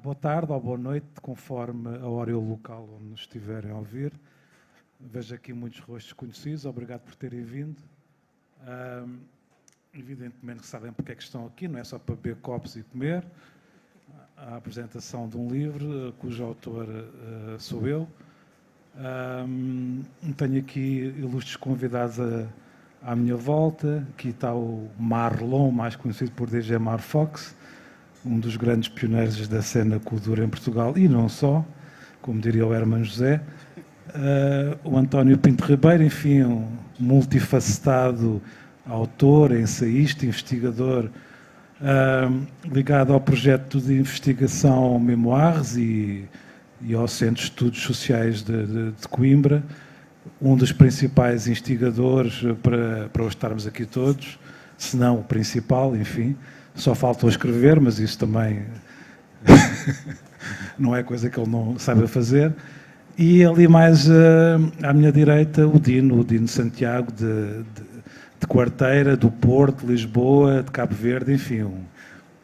boa tarde ou boa noite, conforme a hora e o local onde nos estiverem a ouvir. Vejo aqui muitos rostos conhecidos, obrigado por terem vindo. Evidentemente que sabem porque é que estão aqui, não é só para beber copos e comer. A apresentação de um livro, cujo autor sou eu. Tenho aqui ilustres convidados à minha volta. Aqui está o Marlon, mais conhecido por DJ Mar Fox, um dos grandes pioneiros da cena Kuduro em Portugal, e não só, como diria o Hermano José. O António Pinto Ribeiro, enfim, um multifacetado autor, ensaísta, investigador, ligado ao projeto de investigação Memoires e ao Centro de Estudos Sociais de Coimbra, um dos principais instigadores para hoje estarmos aqui todos, se não o principal, enfim. Só faltou escrever, mas isso também não é coisa que ele não saiba fazer. E ali mais à minha direita o Dino Santiago, de Quarteira, do Porto, de Lisboa, de Cabo Verde, enfim,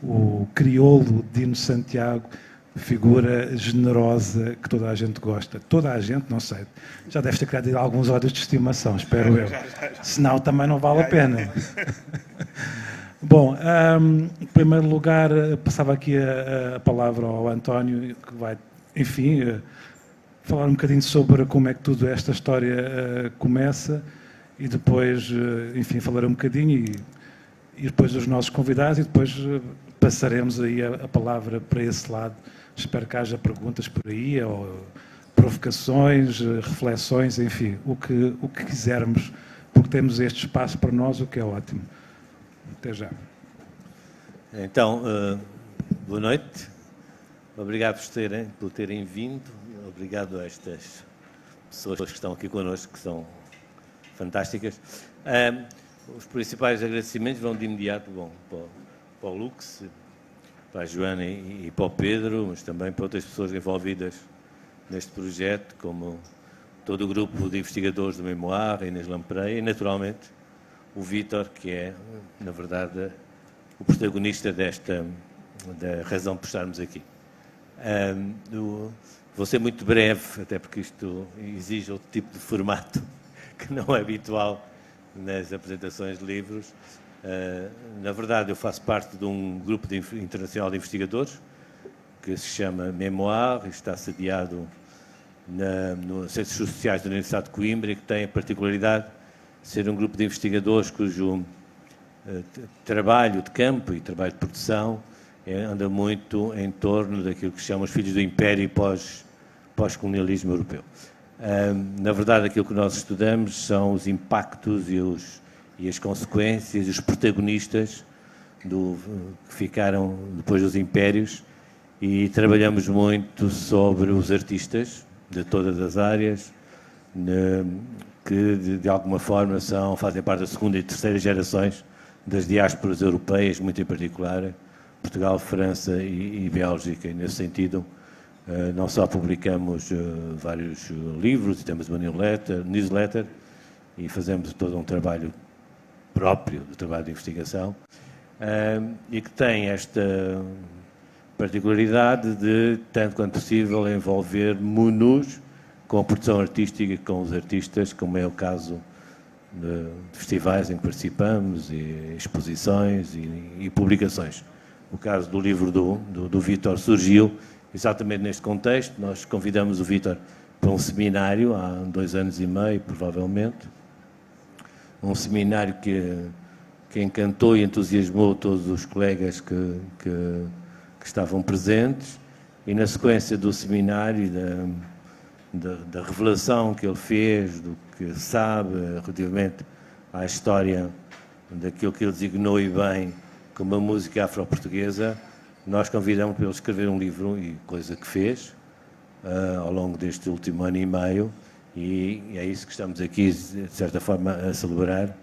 o crioulo Dino Santiago, figura generosa que toda a gente gosta. Toda a gente, não sei, já deves ter criado alguns ódios de estimação, espero eu. Senão também não vale a pena. Bom, em primeiro lugar, passava aqui a palavra ao António, que vai, enfim, falar um bocadinho sobre como é que tudo esta história começa, e depois, enfim, falar um bocadinho e depois dos nossos convidados, e depois passaremos aí a palavra para esse lado. Espero que haja perguntas por aí, ou provocações, reflexões, enfim, o que quisermos, porque temos este espaço para nós, o que é ótimo. Até já. Então, boa noite. Obrigado por terem vindo. Obrigado a estas pessoas que estão aqui connosco, que são fantásticas. Os principais agradecimentos vão de imediato para o Lux, para a Joana e para o Pedro, mas também para outras pessoas envolvidas neste projeto, como todo o grupo de investigadores do Memoir, Inês Lampreia, e naturalmente o Vítor, que é, na verdade, o protagonista da razão por estarmos aqui. Vou ser muito breve, até porque isto exige outro tipo de formato que não é habitual nas apresentações de livros. Na verdade, eu faço parte de um grupo internacional de investigadores que se chama Memoir, e está sediado nos Centros Sociais da Universidade de Coimbra, e que tem a particularidade de ser um grupo de investigadores cujo trabalho de campo e trabalho de produção anda muito em torno daquilo que se chama os filhos do Império e pós-colonialismo europeu. Na verdade, aquilo que nós estudamos são os impactos e as consequências, os protagonistas que ficaram depois dos impérios, e trabalhamos muito sobre os artistas de todas as áreas, que de alguma forma fazem parte da segunda e terceira gerações das diásporas europeias, muito em particular Portugal, França e Bélgica. E nesse sentido, não só publicamos vários livros, e temos uma newsletter, e fazemos todo um trabalho próprio, de trabalho de investigação, e que tem esta particularidade de, tanto quanto possível, envolver-nos com a produção artística e com os artistas, como é o caso de festivais em que participamos, e exposições e publicações. O caso do livro do Vítor surgiu exatamente neste contexto. Nós convidamos o Vítor para um seminário há 2 anos e meio, provavelmente, um seminário que encantou e entusiasmou todos os colegas que estavam presentes, e na sequência do seminário, da revelação que ele fez, do que sabe relativamente à história daquilo que ele designou e bem como a música afro-portuguesa, nós convidamos para ele escrever um livro, e coisa que fez ao longo deste último ano e meio, e é isso que estamos aqui, de certa forma, a celebrar,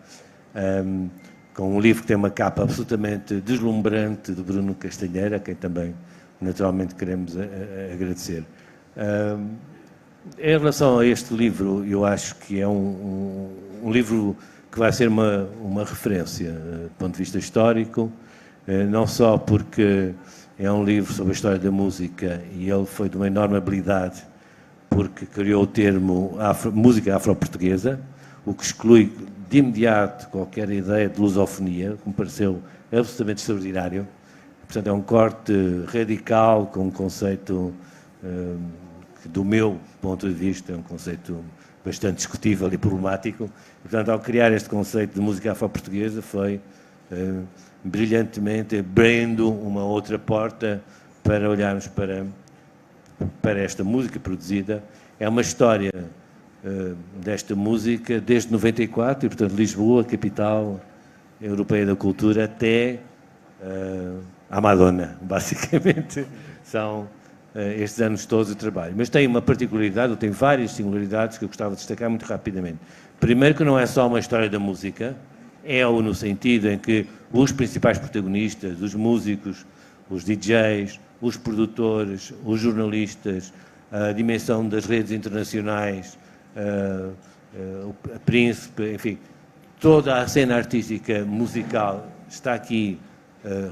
com um livro que tem uma capa absolutamente deslumbrante de Bruno Castanheira, a quem também naturalmente queremos agradecer. Em relação a este livro, eu acho que é um livro que vai ser uma referência do ponto de vista histórico, não só porque é um livro sobre a história da música e ele foi de uma enorme habilidade porque criou o termo música afro-portuguesa, o que exclui de imediato qualquer ideia de lusofonia, que me pareceu absolutamente extraordinário. Portanto, é um corte radical com um conceito que, do meu ponto de vista, é um conceito bastante discutível e problemático. E, portanto, ao criar este conceito de música afro-portuguesa, foi brilhantemente abrindo uma outra porta para olharmos para esta música produzida. É uma história desta música desde 94, e, portanto, Lisboa, capital europeia da cultura, até à Madonna, basicamente. São estes anos todos de trabalho. Mas tem uma particularidade, ou tem várias singularidades que eu gostava de destacar muito rapidamente. Primeiro, que não é só uma história da música, é-o no sentido em que os principais protagonistas, os músicos, os DJs, os produtores, os jornalistas, a dimensão das redes internacionais, a Príncipe, enfim, toda a cena artística musical está aqui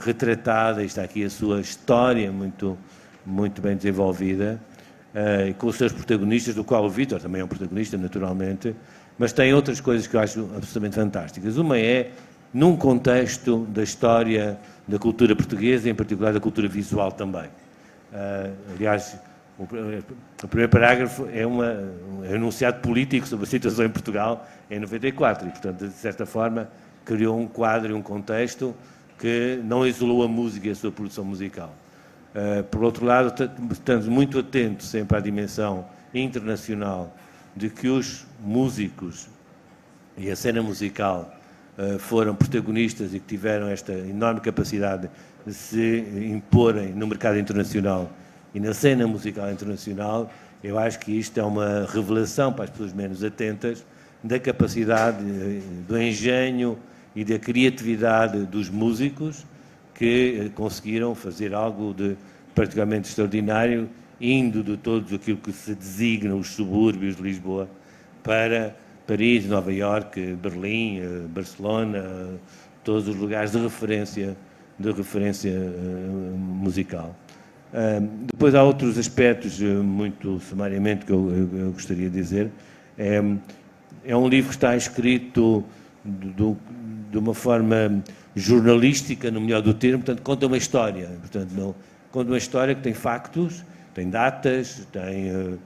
retratada, está aqui a sua história muito, muito bem desenvolvida, com os seus protagonistas, do qual o Vítor também é um protagonista, naturalmente, mas tem outras coisas que eu acho absolutamente fantásticas. Uma é, num contexto da história da cultura portuguesa, em particular da cultura visual também. Aliás, o primeiro parágrafo é um enunciado político sobre a situação em Portugal em 94 e, portanto, de certa forma, criou um quadro e um contexto que não isolou a música e a sua produção musical. Por outro lado, estamos muito atentos sempre à dimensão internacional de que os músicos e a cena musical foram protagonistas e que tiveram esta enorme capacidade de se imporem no mercado internacional e na cena musical internacional. Eu acho que isto é uma revelação para as pessoas menos atentas da capacidade, do engenho e da criatividade dos músicos que conseguiram fazer algo de particularmente extraordinário, indo de todo aquilo que se designa os subúrbios de Lisboa para Paris, Nova Iorque, Berlim, Barcelona, todos os lugares de referência musical. Depois há outros aspectos, muito sumariamente, que eu gostaria de dizer. É um livro que está escrito de uma forma jornalística, no melhor do termo, portanto, conta uma história. Portanto, conta uma história que tem factos, tem datas, tem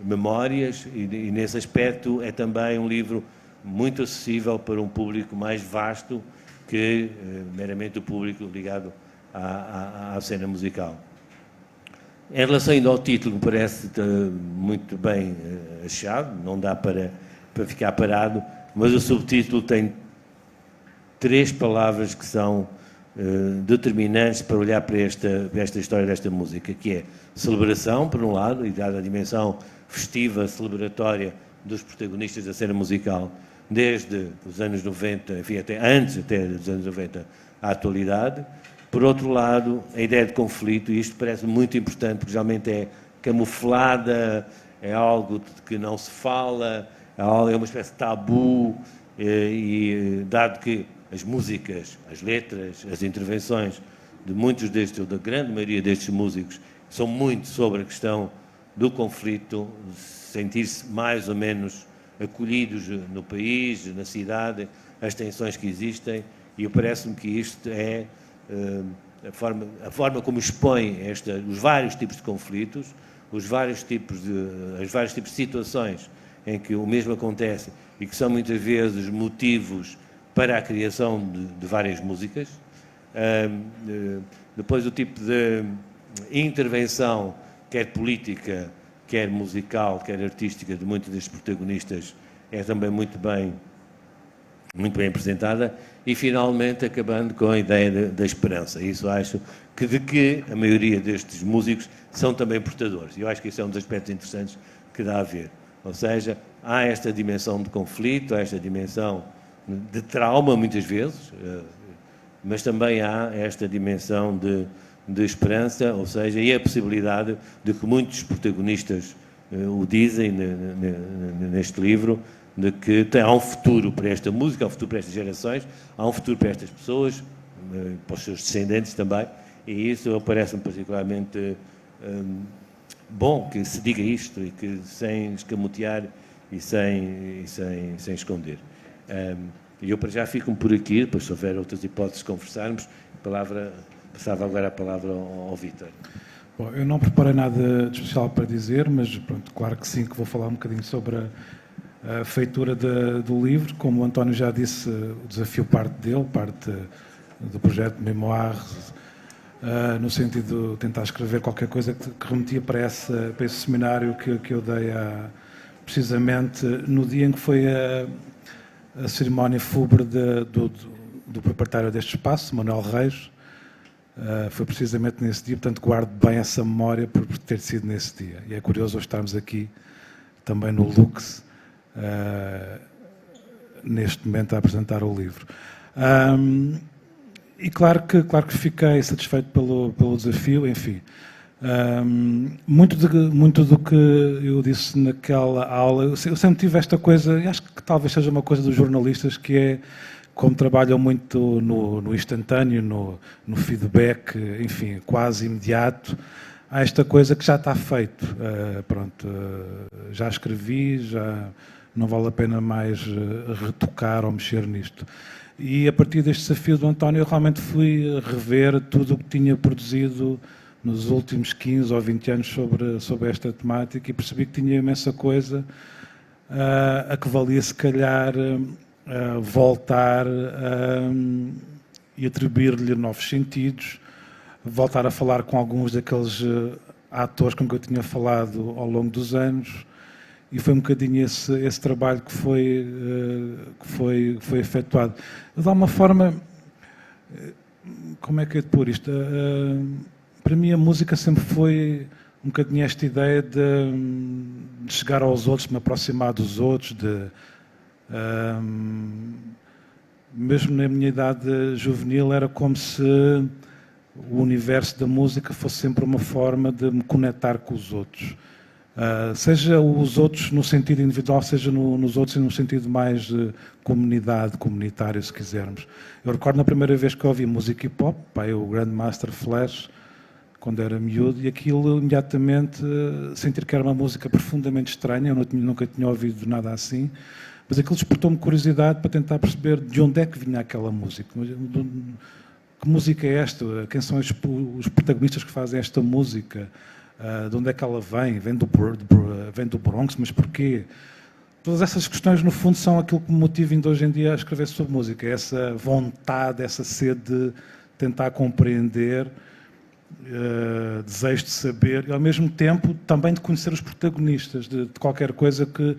memórias, e nesse aspecto é também um livro muito acessível para um público mais vasto que meramente o público ligado à cena musical. Em relação ainda ao título, me parece muito bem achado, não dá para ficar parado, mas o subtítulo tem 3 palavras que são determinantes para olhar para esta história desta música, que é celebração, por um lado, e dada a dimensão festiva, celebratória dos protagonistas da cena musical, desde os anos 90, enfim, antes dos anos 90, à atualidade. Por outro lado, a ideia de conflito, e isto parece muito importante, porque geralmente é camuflada, é algo de que não se fala, é uma espécie de tabu, e dado que as músicas, as letras, as intervenções de muitos destes, ou da grande maioria destes músicos, são muito sobre a questão do conflito, sentir-se mais ou menos acolhidos no país, na cidade, as tensões que existem, e parece-me que isto é a forma como expõe os vários tipos de conflitos, os vários tipos de situações em que o mesmo acontece e que são muitas vezes motivos para a criação de várias músicas. Depois o tipo de intervenção, quer política, quer musical, quer artística, de muitos destes protagonistas é também muito bem apresentada. E, finalmente, acabando com a ideia da esperança. Isso acho que a maioria destes músicos são também portadores. E eu acho que isso é um dos aspectos interessantes que dá a ver. Ou seja, há esta dimensão de conflito, há esta dimensão de trauma, muitas vezes, mas também há esta dimensão de esperança, ou seja, e a possibilidade de que muitos protagonistas o dizem neste livro, de que há um futuro para esta música, há um futuro para estas gerações, há um futuro para estas pessoas, para os seus descendentes também, E isso parece-me particularmente bom que se diga isto e que sem escamotear e sem esconder. E eu para já fico por aqui, depois se houver outras hipóteses de conversarmos, passava agora a palavra ao Vítor. Bom, eu não preparei nada de especial para dizer, mas pronto, claro que sim, que vou falar um bocadinho sobre a feitura do livro. Como o António já disse, o desafio parte dele, parte do projeto Memoires, no sentido de tentar escrever qualquer coisa que remetia para esse seminário que eu dei precisamente no dia em que foi a cerimónia fúnebre do proprietário deste espaço, Manuel Reis. Foi precisamente nesse dia, portanto guardo bem essa memória por ter sido nesse dia. E é curioso hoje estarmos aqui também no Lux, neste momento a apresentar o livro. E claro que fiquei satisfeito pelo desafio, enfim. Muito do que eu disse naquela aula, eu sempre tive esta coisa, e acho que talvez seja uma coisa dos jornalistas, que é, como trabalham muito no instantâneo, no feedback, enfim, quase imediato, há esta coisa que já está feito. Já escrevi, já não vale a pena mais retocar ou mexer nisto. E a partir deste desafio do António, eu realmente fui rever tudo o que tinha produzido nos últimos 15 ou 20 anos sobre esta temática e percebi que tinha imensa coisa a que valia, se calhar, voltar e atribuir-lhe novos sentidos, voltar a falar com alguns daqueles atores com que eu tinha falado ao longo dos anos, e foi um bocadinho esse trabalho que foi efetuado. De alguma forma, como é que é de pôr isto? Para mim a música sempre foi um bocadinho esta ideia de chegar aos outros, de me aproximar dos outros, mesmo na minha idade juvenil era como se o universo da música fosse sempre uma forma de me conectar com os outros. Seja os outros no sentido individual, seja nos outros no sentido mais de comunidade, comunitário, se quisermos. Eu recordo na primeira vez que eu ouvi música hip-hop, o Grandmaster Flash, quando era miúdo, e aquilo imediatamente sentir que era uma música profundamente estranha, eu nunca tinha ouvido nada assim, mas aquilo despertou-me curiosidade para tentar perceber de onde é que vinha aquela música. Que música é esta? Quem são os protagonistas que fazem esta música? De onde é que ela vem? Vem do Bronx, mas porquê? Todas essas questões, no fundo, são aquilo que me motiva ainda hoje em dia a escrever sobre música. Essa vontade, essa sede de tentar compreender, desejo de saber e, ao mesmo tempo, também de conhecer os protagonistas de qualquer coisa que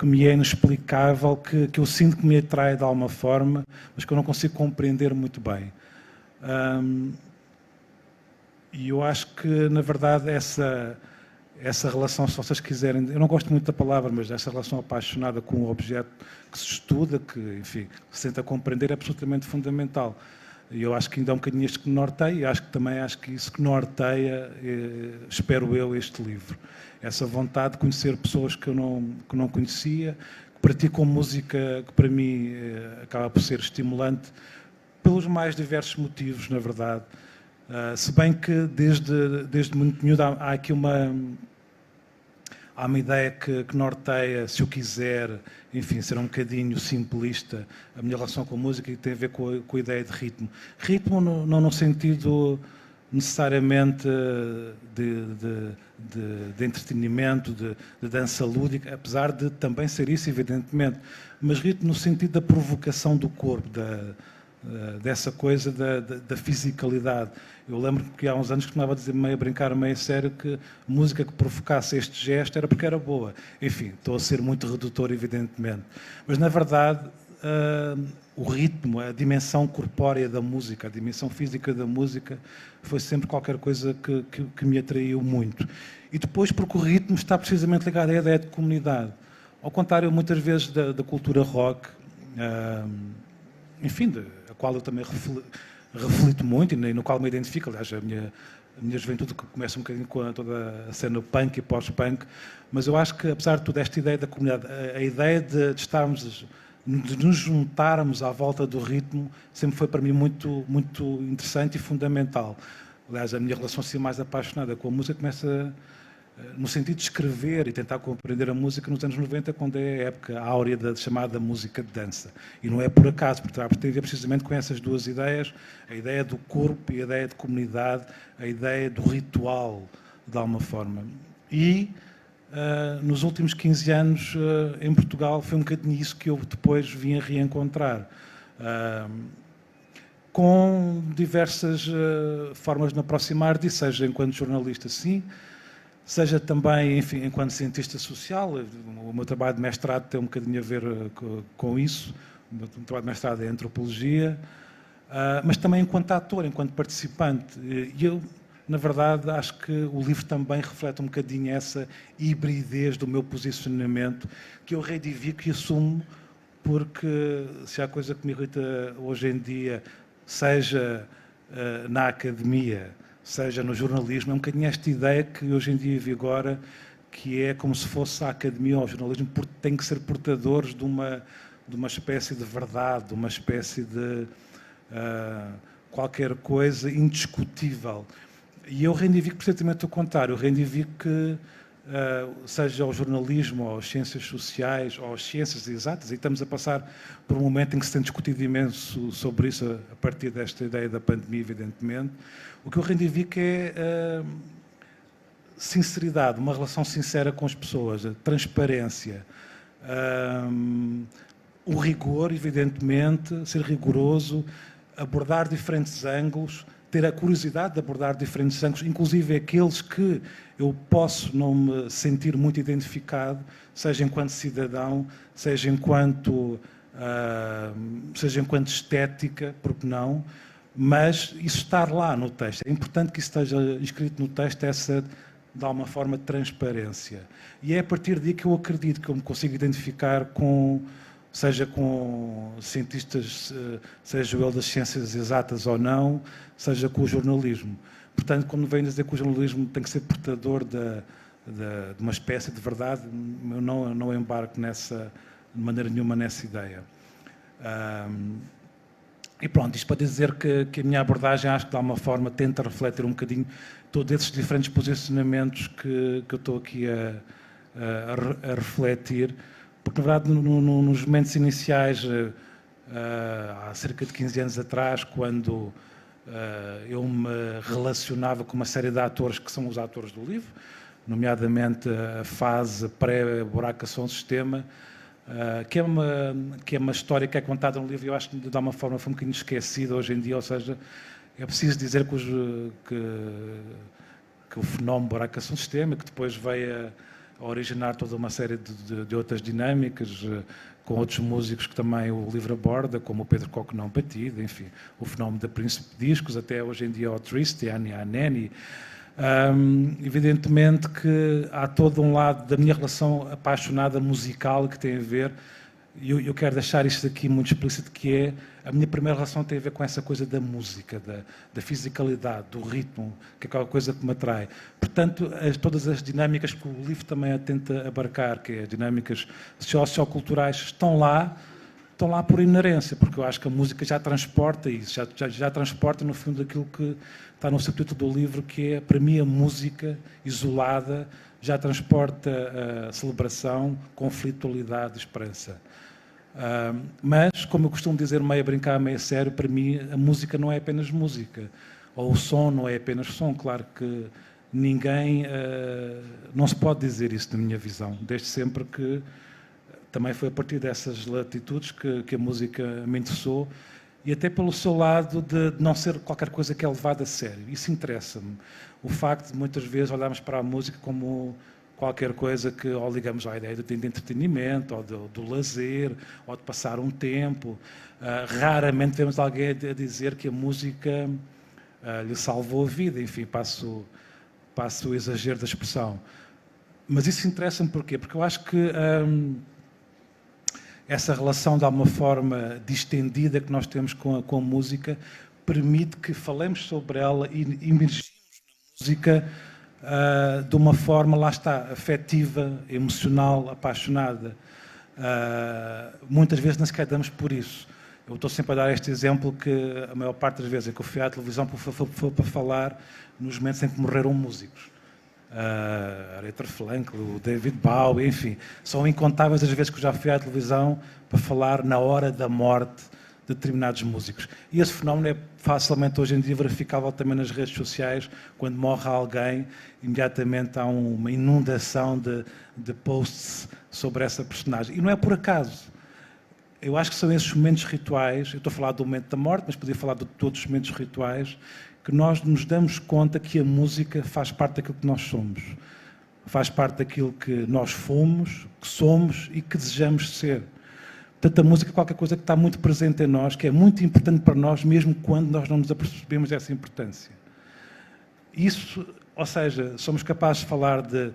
me é inexplicável, que eu sinto que me atrai de alguma forma, mas que eu não consigo compreender muito bem. E eu acho que, na verdade, essa relação, se vocês quiserem, eu não gosto muito da palavra, mas essa relação apaixonada com o objeto que se estuda, que, enfim, se tenta compreender, é absolutamente fundamental. E eu acho que ainda é um bocadinho isto que norteia, e acho que isso que norteia, espero eu, este livro. Essa vontade de conhecer pessoas que eu não conhecia, que praticam música que, para mim, acaba por ser estimulante, pelos mais diversos motivos, na verdade. Se bem que desde muito miúdo há aqui uma ideia que norteia, se eu quiser, enfim, ser um bocadinho simplista, a minha relação com a música, e tem a ver com a ideia de ritmo. Ritmo não no sentido necessariamente de entretenimento, de dança lúdica, apesar de também ser isso, evidentemente, mas ritmo no sentido da provocação do corpo, dessa coisa da fisicalidade. Eu lembro que há uns anos costumava dizer, meio a brincar, meio a sério, que música que provocasse este gesto era porque era boa. Enfim, estou a ser muito redutor, evidentemente. Mas, na verdade, o ritmo, a dimensão corpórea da música, a dimensão física da música, foi sempre qualquer coisa que me atraiu muito. E depois, porque o ritmo está precisamente ligado à ideia de comunidade. Ao contrário, muitas vezes, da cultura rock, enfim, a qual eu também reflito muito e no qual me identifico. Aliás, a minha juventude começa um bocadinho com toda a cena punk e pós-punk, mas eu acho que, apesar de tudo, esta ideia da comunidade, a ideia de nos juntarmos à volta do ritmo, sempre foi para mim muito, muito interessante e fundamental. Aliás, a minha relação assim mais apaixonada com a música começa no sentido de escrever e tentar compreender a música nos anos 90, quando é a época áurea da chamada música de dança. E não é por acaso, porque tem a ver precisamente com essas duas ideias, a ideia do corpo e a ideia de comunidade, a ideia do ritual, de alguma forma. E nos últimos 15 anos, em Portugal, foi um bocadinho isso que eu depois vim a reencontrar. Com diversas formas de me aproximar disso, seja enquanto jornalista, sim, seja também, enfim, enquanto cientista social. O meu trabalho de mestrado tem um bocadinho a ver com isso. O meu trabalho de mestrado é em antropologia, mas também enquanto ator, enquanto participante. E eu, na verdade, acho que o livro também reflete um bocadinho essa hibridez do meu posicionamento, que eu reivindico e assumo, porque se há coisa que me irrita hoje em dia, seja na academia, seja no jornalismo, é um bocadinho esta ideia que hoje em dia vigora, que é como se fosse a academia ou o jornalismo tem que ser portadores de uma espécie de verdade, de uma espécie de qualquer coisa indiscutível. E eu reivindico precisamente o contrário. Eu reivindico que, seja o jornalismo, ou as ciências sociais, ou as ciências exatas, e estamos a passar por um momento em que se tem discutido imenso sobre isso, a partir desta ideia da pandemia, evidentemente. O que eu reivindico é sinceridade, uma relação sincera com as pessoas, a transparência, o rigor, evidentemente, ser rigoroso, abordar diferentes ângulos, ter a curiosidade de abordar diferentes ângulos, inclusive aqueles que eu posso não me sentir muito identificado, seja enquanto cidadão, seja enquanto estética, porque não, mas isso estar lá no texto. É importante que isso esteja escrito no texto, essa, de alguma forma, transparência. E é a partir daí que eu acredito que eu me consigo identificar com, seja com cientistas, seja ele das ciências exatas ou não, seja com o jornalismo. Portanto, quando vem dizer que o jornalismo tem que ser portador de uma espécie de verdade, eu não embarco de maneira nenhuma nessa ideia. E pronto, isto para dizer que a minha abordagem, acho que de alguma forma tenta refletir um bocadinho todos esses diferentes posicionamentos que eu estou aqui a refletir, porque na verdade nos momentos iniciais, há cerca de 15 anos atrás, quando eu me relacionava com uma série de atores que são os atores do livro, nomeadamente a fase pré-buracação sistema, que é uma história que é contada no livro e eu acho que de alguma forma foi um bocadinho esquecida hoje em dia, ou seja, é preciso dizer que o fenómeno buracação sistema, que depois veio a originar toda uma série de outras dinâmicas, com outros músicos que também o livro aborda, como o Pedro Coquenão Batido, enfim, o fenómeno da Príncipe Discos, até hoje em dia o Triste, a Neni. Evidentemente que há todo um lado da minha relação apaixonada musical que tem a ver, e eu quero deixar isto aqui muito explícito, que é a minha primeira relação tem a ver com essa coisa da música, da fisicalidade, do ritmo, que é aquela coisa que me atrai. Portanto, todas as dinâmicas que o livro também tenta abarcar, que é as dinâmicas socioculturais, estão lá por inerência, porque eu acho que a música já transporta isso, já transporta no fundo aquilo que está no subtítulo do livro, que é, para mim, a música isolada já transporta a celebração, conflitualidade e esperança. Mas, como eu costumo dizer, meio a brincar, meio a sério, para mim a música não é apenas música, ou o som não é apenas som. Claro que ninguém, não se pode dizer isso na minha visão, desde sempre que também foi a partir dessas latitudes que a música me interessou, e até pelo seu lado de não ser qualquer coisa que é levada a sério. Isso interessa-me. O facto de muitas vezes olharmos para a música como qualquer coisa que ou ligamos à ideia de entretenimento, ou do lazer, ou de passar um tempo. Raramente vemos alguém a dizer que a música lhe salvou a vida. Enfim, passo o exagero da expressão. Mas isso interessa-me porquê? Porque eu acho que essa relação, de alguma forma distendida que nós temos com a música, permite que falemos sobre ela e imergimos na música de uma forma, lá está, afetiva, emocional, apaixonada. Muitas vezes nem sequer damos por isso. Eu estou sempre a dar este exemplo que a maior parte das vezes é que eu fui à televisão foi para falar nos momentos em que morreram músicos. Aretha Franklin, o David Bowie, enfim. São incontáveis as vezes que eu já fui à televisão para falar na hora da morte de determinados músicos. E esse fenómeno é facilmente hoje em dia verificável também nas redes sociais. Quando morre alguém, imediatamente há uma inundação de posts sobre essa personagem. E não é por acaso. Eu acho que são esses momentos rituais, eu estou a falar do momento da morte, mas podia falar de todos os momentos rituais, que nós nos damos conta que a música faz parte daquilo que nós somos. Faz parte daquilo que nós fomos, que somos e que desejamos ser. Portanto, a música é qualquer coisa que está muito presente em nós, que é muito importante para nós, mesmo quando nós não nos apercebemos dessa importância. Isso, ou seja, somos capazes de falar de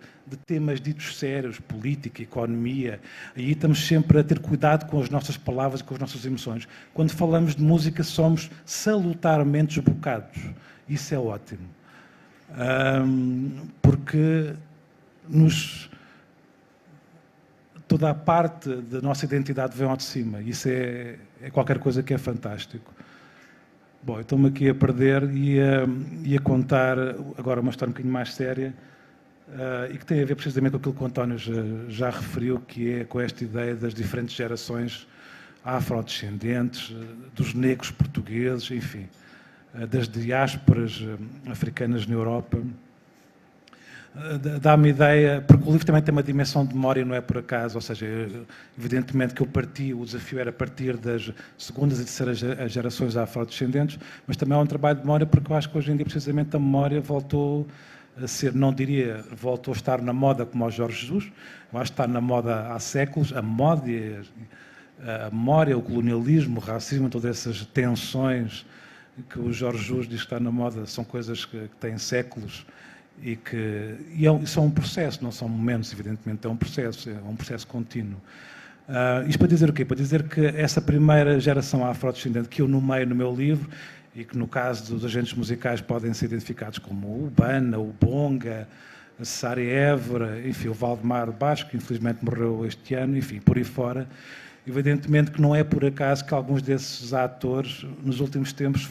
temas ditos sérios, política, economia, aí estamos sempre a ter cuidado com as nossas palavras e com as nossas emoções. Quando falamos de música, somos salutarmente desbocados. Isso é ótimo. Porque toda a parte da nossa identidade vem ao de cima. Isso é qualquer coisa que é fantástico. Bom, eu estou-me aqui a perder e a contar agora uma história um bocadinho mais séria e que tem a ver precisamente com aquilo que o António já referiu, que é com esta ideia das diferentes gerações afrodescendentes, dos negros portugueses, enfim, das diásporas africanas na Europa. Dá-me ideia, porque o livro também tem uma dimensão de memória, não é por acaso, ou seja, evidentemente que o desafio era partir das segundas e terceiras gerações afrodescendentes, mas também é um trabalho de memória, porque eu acho que hoje em dia precisamente a memória voltou a ser, não diria, voltou a estar na moda como o Jorge Jesus, eu acho que está na moda há séculos, a memória, o colonialismo, o racismo, todas essas tensões que o Jorge Jesus diz que está na moda, são coisas que têm séculos, e são um processo, não são momentos, evidentemente, é um processo contínuo. Isto para dizer o quê? Para dizer que essa primeira geração afrodescendente que eu nomeio no meu livro, e que no caso dos agentes musicais podem ser identificados como o Bana, o Bonga, a Cesária Évora, enfim, o Valdemar Basco, que infelizmente morreu este ano, enfim, por aí fora. Evidentemente que não é por acaso que alguns desses atores, nos últimos tempos,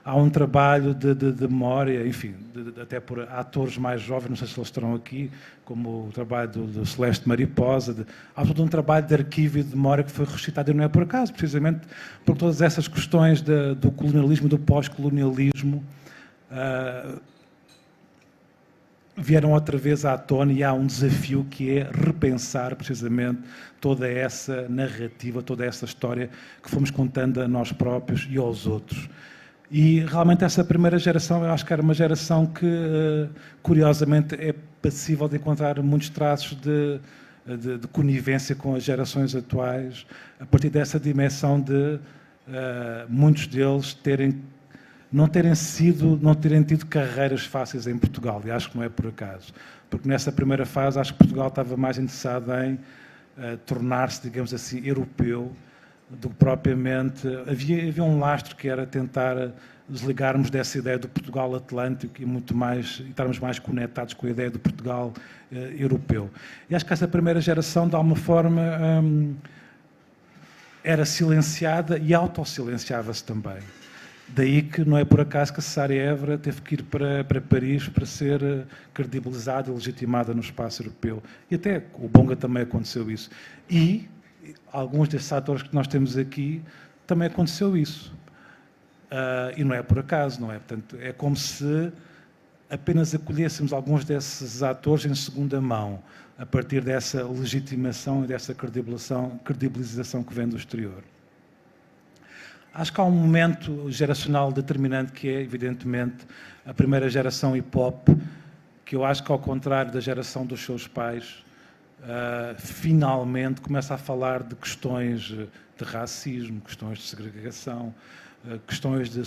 há um trabalho de memória, enfim, até por atores mais jovens, não sei se eles estarão aqui, como o trabalho do Celeste Mariposa. Há todo um trabalho de arquivo e de memória que foi ressuscitado, e não é por acaso, precisamente por todas essas questões do colonialismo, do pós-colonialismo, vieram outra vez à tona, e há um desafio que é repensar precisamente toda essa narrativa, toda essa história que fomos contando a nós próprios e aos outros. E realmente essa primeira geração, eu acho que era uma geração que, curiosamente, é passível de encontrar muitos traços de conivência com as gerações atuais, a partir dessa dimensão de muitos deles não terem tido carreiras fáceis em Portugal, e acho que não é por acaso, porque nessa primeira fase acho que Portugal estava mais interessado em tornar-se, digamos assim, europeu, do que propriamente... Havia um lastro que era tentar desligarmos dessa ideia do Portugal Atlântico e estarmos mais conectados com a ideia do Portugal europeu. E acho que essa primeira geração, de alguma forma, era silenciada e autossilenciava-se também. Daí que não é por acaso que a Cesária Évora teve que ir para Paris para ser credibilizada e legitimada no espaço europeu. E até o Bonga também aconteceu isso. E alguns desses atores que nós temos aqui, também aconteceu isso. E não é por acaso, não é? Portanto, é como se apenas acolhêssemos alguns desses atores em segunda mão, a partir dessa legitimação e dessa credibilização que vem do exterior. Acho que há um momento geracional determinante que é, evidentemente, a primeira geração hip-hop, que eu acho que, ao contrário da geração dos seus pais, finalmente começa a falar de questões de racismo, questões de segregação, questões de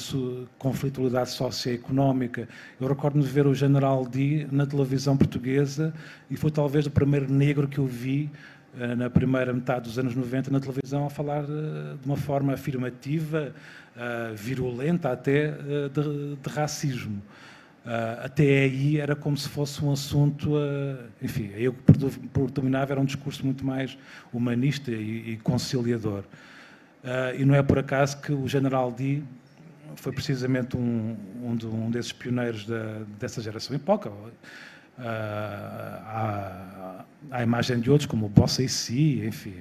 conflitualidade socioeconómica. Eu recordo-me de ver o General D na televisão portuguesa, e foi talvez o primeiro negro que eu vi na primeira metade dos anos 90 na televisão a falar de uma forma afirmativa, virulenta até, de racismo. Até aí era como se fosse um assunto, enfim, eu que predominava era um discurso muito mais humanista e conciliador. E não é por acaso que o General Dee foi precisamente um desses pioneiros dessa geração hip-hop. À imagem de outros, como o Bossa AC, enfim,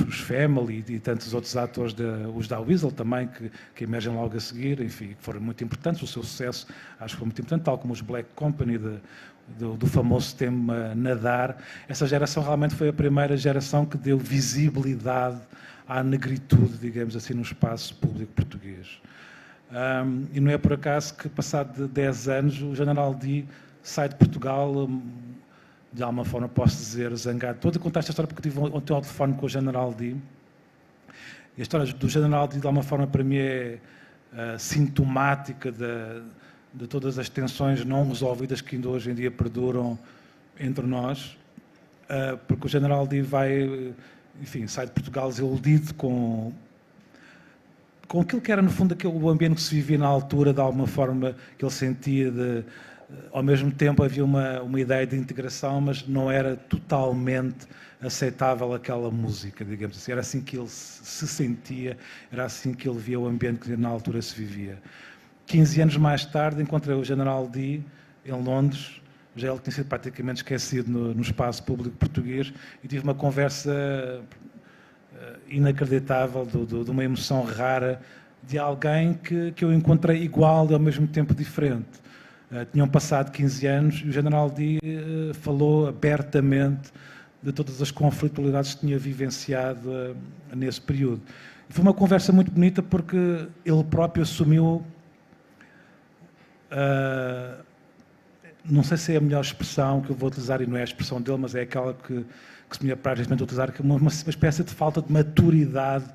os Family e tantos outros atores, os da Weasel também, que emergem logo a seguir, enfim, que foram muito importantes. O seu sucesso acho que foi muito importante, tal como os Black Company, do famoso tema Nadar. Essa geração realmente foi a primeira geração que deu visibilidade à negritude, digamos assim, no espaço público português. E não é por acaso que, passado de 10 anos, o General Dee sai de Portugal, de alguma forma posso dizer, zangado. Estou a contar esta história porque tive ontem ao telefone com o General Dee. E a história do General Dee, de alguma forma, para mim é sintomática de todas as tensões não resolvidas que ainda hoje em dia perduram entre nós, porque o General Dee sai de Portugal desiludido com aquilo que era, no fundo, o ambiente que se vivia na altura, de alguma forma, que ele sentia ao mesmo tempo havia uma ideia de integração, mas não era totalmente aceitável aquela música, digamos assim. Era assim que ele se sentia, era assim que ele via o ambiente que na altura se vivia. 15 anos mais tarde, encontrei o General Dee em Londres. Já ele tinha sido praticamente esquecido no espaço público português, e tive uma conversa inacreditável, de uma emoção rara, de alguém que eu encontrei igual e ao mesmo tempo diferente. Tinham passado 15 anos e o General Dee falou abertamente de todas as conflitualidades que tinha vivenciado nesse período. E foi uma conversa muito bonita porque ele próprio assumiu, não sei se é a melhor expressão que eu vou utilizar, e não é a expressão dele, mas é aquela que se me apraz utilizar, que é uma espécie de falta de maturidade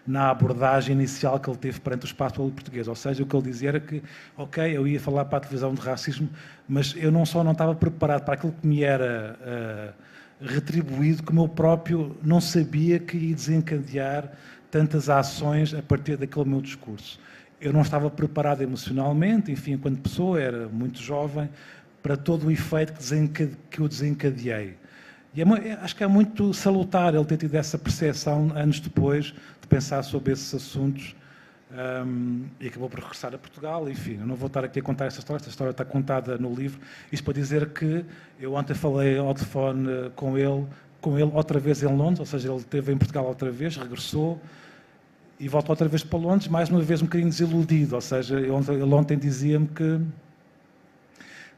na abordagem inicial que ele teve perante o espaço público português. Ou seja, o que ele dizia era que, ok, eu ia falar para a televisão de racismo, mas eu não estava preparado para aquilo que me era retribuído, como eu próprio não sabia que ia desencadear tantas ações a partir daquele meu discurso. Eu não estava preparado emocionalmente, enfim, enquanto pessoa, era muito jovem, para todo o efeito que eu desencadeei. E acho que é muito salutar ele ter tido essa percepção anos depois de pensar sobre esses assuntos, e acabou por regressar a Portugal. Enfim, eu não vou estar aqui a contar esta história está contada no livro. Isto para dizer que eu ontem falei ao telefone com ele outra vez em Londres, ou seja, ele esteve em Portugal outra vez, regressou e voltou outra vez para Londres, mais uma vez um bocadinho desiludido, ou seja, ele ontem dizia-me que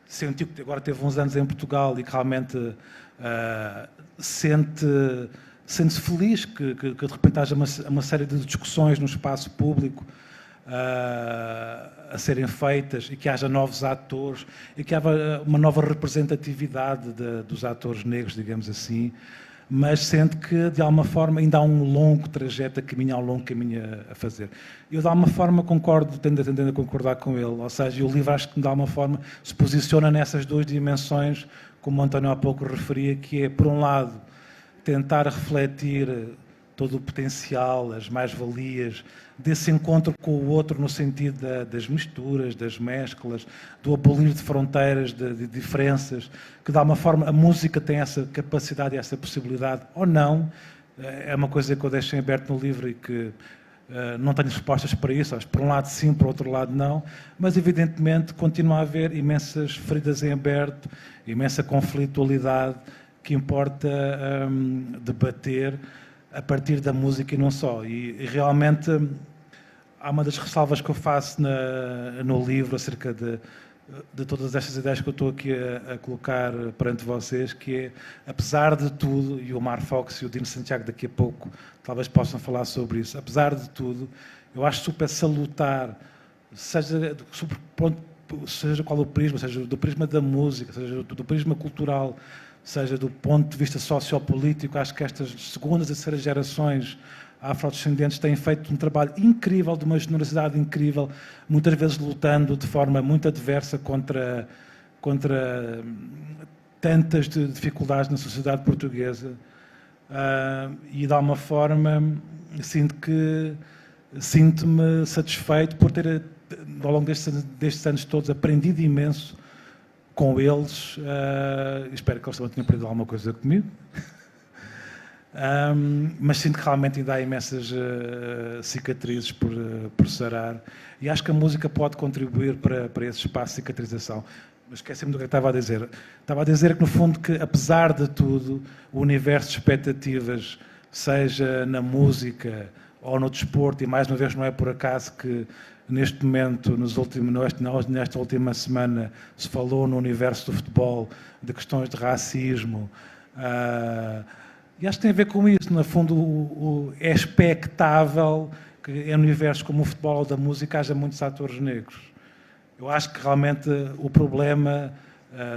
sentiu que agora teve uns anos em Portugal e que realmente sente-se feliz que de repente haja uma série de discussões no espaço público a serem feitas, e que haja novos atores e que haja uma nova representatividade dos atores negros, digamos assim, mas sente que de alguma forma ainda há um longo trajeto há um longo caminho a fazer. Eu de alguma forma concordo, tendo a concordar com ele, ou seja, o livro acho que de alguma forma se posiciona nessas duas dimensões, como o António há pouco referia, que é, por um lado, tentar refletir todo o potencial, as mais-valias desse encontro com o outro, no sentido das misturas, das mesclas, do abolir de fronteiras, de diferenças, que de alguma forma a música tem essa capacidade e essa possibilidade, ou não. É uma coisa que eu deixo em aberto no livro e que não tenho respostas para isso. Acho, por um lado sim, por outro lado não, mas evidentemente continua a haver imensas feridas em aberto, imensa conflitualidade que importa debater a partir da música e não só. E realmente há uma das ressalvas que eu faço no livro acerca de todas estas ideias que eu estou aqui a colocar perante vocês, que é, apesar de tudo, e o Omar Fox e o Dino Santiago daqui a pouco talvez possam falar sobre isso, apesar de tudo, eu acho super salutar, seja qual o prisma, seja do prisma da música, seja do prisma cultural, seja do ponto de vista sociopolítico, acho que estas segundas e terceiras gerações afrodescendentes têm feito um trabalho incrível, de uma generosidade incrível, muitas vezes lutando de forma muito adversa contra tantas dificuldades na sociedade portuguesa, e de alguma forma sinto-me satisfeito por ter, ao longo destes anos todos, aprendido imenso com eles. Espero que eles também tenham aprendido alguma coisa comigo. Mas sinto que realmente ainda há imensas cicatrizes por sarar, e acho que a música pode contribuir para esse espaço de cicatrização. Mas esqueci-me do que eu estava a dizer. Estava a dizer que, no fundo, que apesar de tudo, o universo de expectativas, seja na música ou no desporto, e mais uma vez não é por acaso que neste momento, nesta última semana, se falou no universo do futebol de questões de racismo, e acho que tem a ver com isso. No fundo, é expectável que em universos como o futebol ou da música haja muitos atores negros. Eu acho que realmente o problema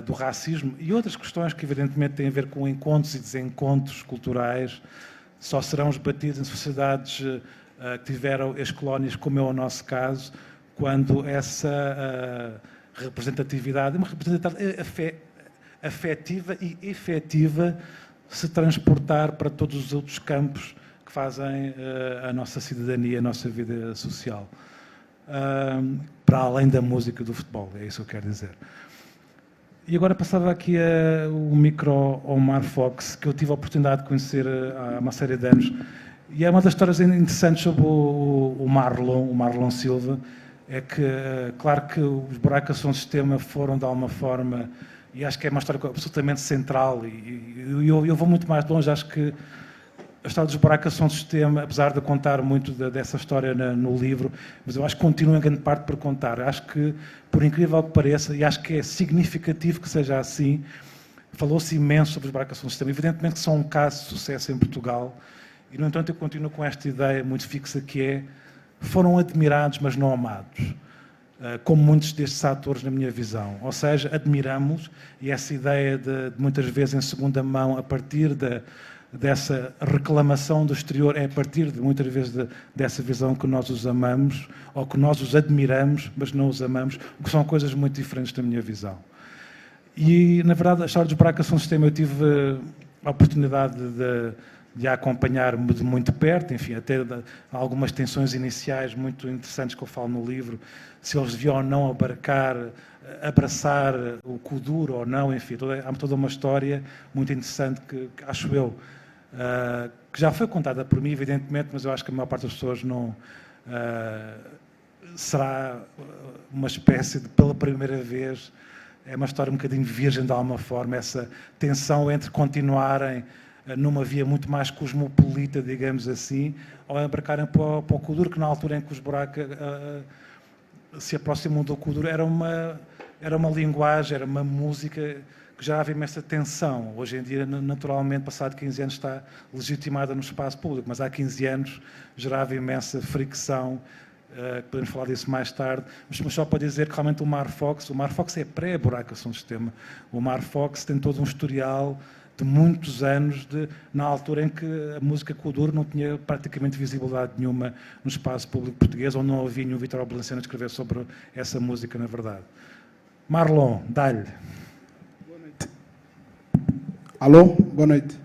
do racismo e outras questões que evidentemente têm a ver com encontros e desencontros culturais só serão esbatidos em sociedades que tiveram ex-colónias, como é o nosso caso, quando essa representatividade, uma representatividade afetiva e efetiva, se transportar para todos os outros campos que fazem a nossa cidadania, a nossa vida social. Para além da música e do futebol, é isso que eu quero dizer. E agora passava aqui o micro ao Omar Fox, que eu tive a oportunidade de conhecer há uma série de anos. E é uma das histórias interessantes sobre o Marlon Silva, é que, claro que os Buracos São Sistema foram de alguma forma, e acho que é uma história absolutamente central, e eu vou muito mais longe, acho que a história dos Buracos São Sistema, apesar de contar muito dessa história no livro, mas eu acho que continua em grande parte por contar. Acho que, por incrível que pareça, e acho que é significativo que seja assim, falou-se imenso sobre os Buracos São Sistema. Evidentemente que são um caso de sucesso em Portugal, e, no entanto, eu continuo com esta ideia muito fixa que é: foram admirados, mas não amados, como muitos destes atores, na minha visão. Ou seja, admiramos, e essa ideia de muitas vezes em segunda mão, a partir dessa reclamação do exterior, é a partir de muitas vezes dessa visão que nós os amamos, ou que nós os admiramos, mas não os amamos, o que são coisas muito diferentes da minha visão. E, na verdade, a história dos Buracos São Sistema, eu tive a oportunidade de a acompanhar de muito perto, enfim, até algumas tensões iniciais muito interessantes que eu falo no livro, se eles deviam ou não abraçar o Kuduro ou não, enfim, há toda uma história muito interessante que acho eu, que já foi contada por mim, evidentemente, mas eu acho que a maior parte das pessoas não será uma espécie de, pela primeira vez, é uma história um bocadinho virgem de alguma forma, essa tensão entre continuarem numa via muito mais cosmopolita, digamos assim, ou embarcarem para o Kuduro, que na altura em que os Buracos se aproximam do Kuduro era uma linguagem, era uma música que já havia imensa tensão. Hoje em dia, naturalmente, passado 15 anos, está legitimada no espaço público, mas há 15 anos gerava imensa fricção, podemos falar disso mais tarde, mas só para dizer que realmente o Mar Fox é pré-Buracos São Sistema. O Mar Fox tem todo um historial de muitos anos, na altura em que a música Kuduro não tinha praticamente visibilidade nenhuma no espaço público português, ou não havia nenhum Vítor Albalanceno a escrever sobre essa música, na verdade. Marlon, dá-lhe. Boa noite. Alô, boa noite.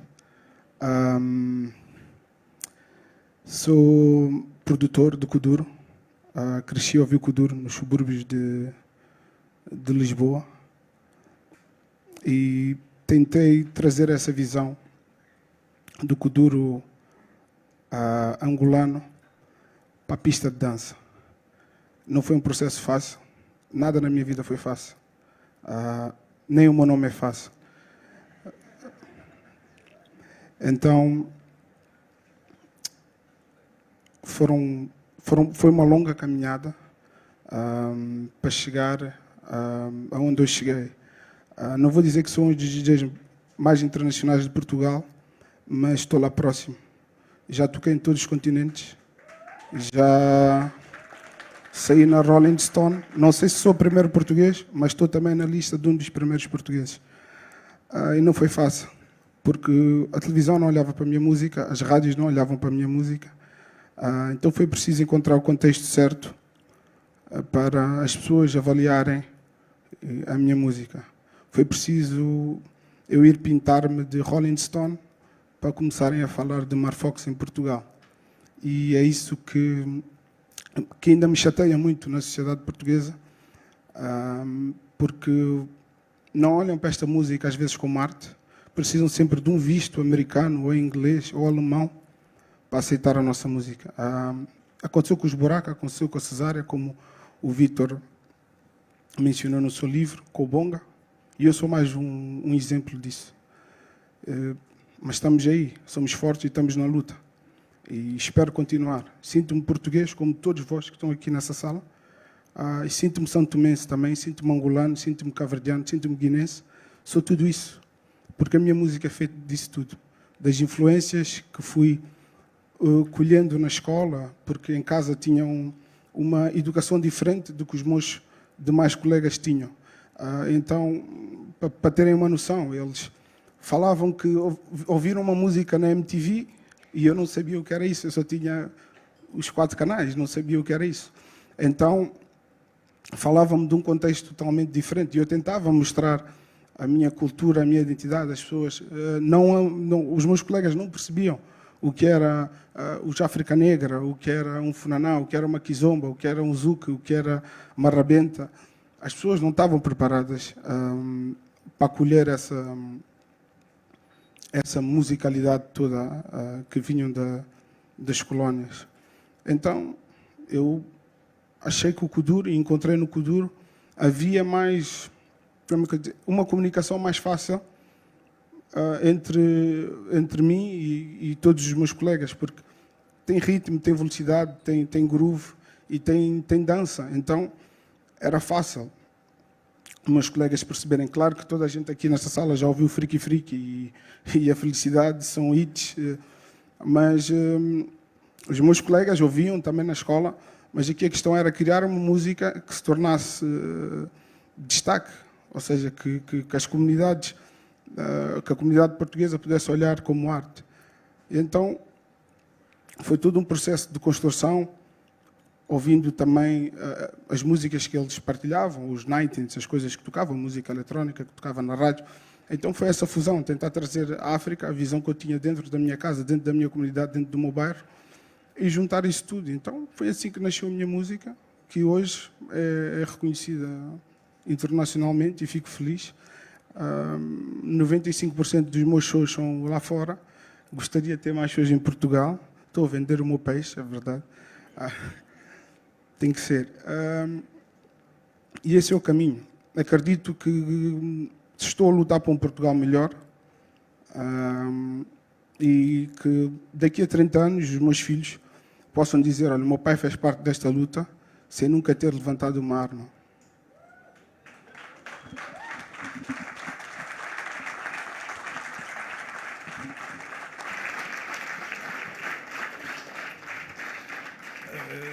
Sou produtor do Kuduro. Cresci a ouvir o Kuduro nos subúrbios de Lisboa. E tentei trazer essa visão do Kuduro angolano para a pista de dança. Não foi um processo fácil. Nada na minha vida foi fácil. Nem o meu nome é fácil. Então, foi uma longa caminhada para chegar aonde eu cheguei. Não vou dizer que sou um dos DJs mais internacionais de Portugal, mas estou lá próximo. Já toquei em todos os continentes. Já saí na Rolling Stone. Não sei se sou o primeiro português, mas estou também na lista de um dos primeiros portugueses. E não foi fácil, porque a televisão não olhava para a minha música, as rádios não olhavam para a minha música. Então foi preciso encontrar o contexto certo para as pessoas avaliarem a minha música. Foi preciso eu ir pintar-me de Rolling Stone para começarem a falar de Mar Fox em Portugal. E é isso que ainda me chateia muito na sociedade portuguesa, porque não olham para esta música às vezes como arte, precisam sempre de um visto americano, ou inglês, ou alemão, para aceitar a nossa música. Aconteceu com os Buraca, aconteceu com a Cesária, como o Vítor mencionou no seu livro, com o Bonga, e eu sou mais um exemplo disso. Mas estamos aí, somos fortes e estamos na luta. E espero continuar. Sinto-me português, como todos vós que estão aqui nessa sala, e sinto-me santomense também, sinto-me angolano, sinto-me cabo-verdiano, sinto-me guinense. Sou tudo isso, porque a minha música é feita disso tudo. Das influências que fui colhendo na escola, porque em casa tinham uma educação diferente do que os meus demais colegas tinham. Então, para terem uma noção, eles falavam que ouviram uma música na MTV e eu não sabia o que era isso, eu só tinha os 4 canais, não sabia o que era isso. Então, falavam-me de um contexto totalmente diferente e eu tentava mostrar a minha cultura, a minha identidade. As pessoas, os meus colegas não percebiam o que era o África Negra, o que era um funaná, o que era uma kizomba, o que era um zuque, o que era uma rabenta. As pessoas não estavam preparadas para acolher essa musicalidade toda que vinham das colónias. Então, eu achei que o Kuduro, e encontrei no Kuduro, havia mais, uma comunicação mais fácil entre mim e todos os meus colegas, porque tem ritmo, tem velocidade, tem groove e tem dança. Então, era fácil meus colegas perceberem. Claro que toda a gente aqui nessa sala já ouviu Friki Friki e a Felicidade são hits, mas os meus colegas ouviam também na escola, mas aqui a questão era criar uma música que se tornasse destaque, ou seja, que as comunidades, que a comunidade portuguesa pudesse olhar como arte. Então, foi todo um processo de construção, ouvindo também as músicas que eles partilhavam, os 90s, as coisas que tocavam, música eletrónica que tocava na rádio. Então foi essa fusão, tentar trazer à África a visão que eu tinha dentro da minha casa, dentro da minha comunidade, dentro do meu bairro, e juntar isso tudo. Então foi assim que nasceu a minha música, que hoje é reconhecida internacionalmente e fico feliz. 95% dos meus shows são lá fora. Gostaria de ter mais shows em Portugal. Estou a vender o meu peixe, é verdade. Tem que ser. E esse é o caminho. Acredito que estou a lutar por um Portugal melhor e que daqui a 30 anos os meus filhos possam dizer: olha, o meu pai fez parte desta luta sem nunca ter levantado uma arma.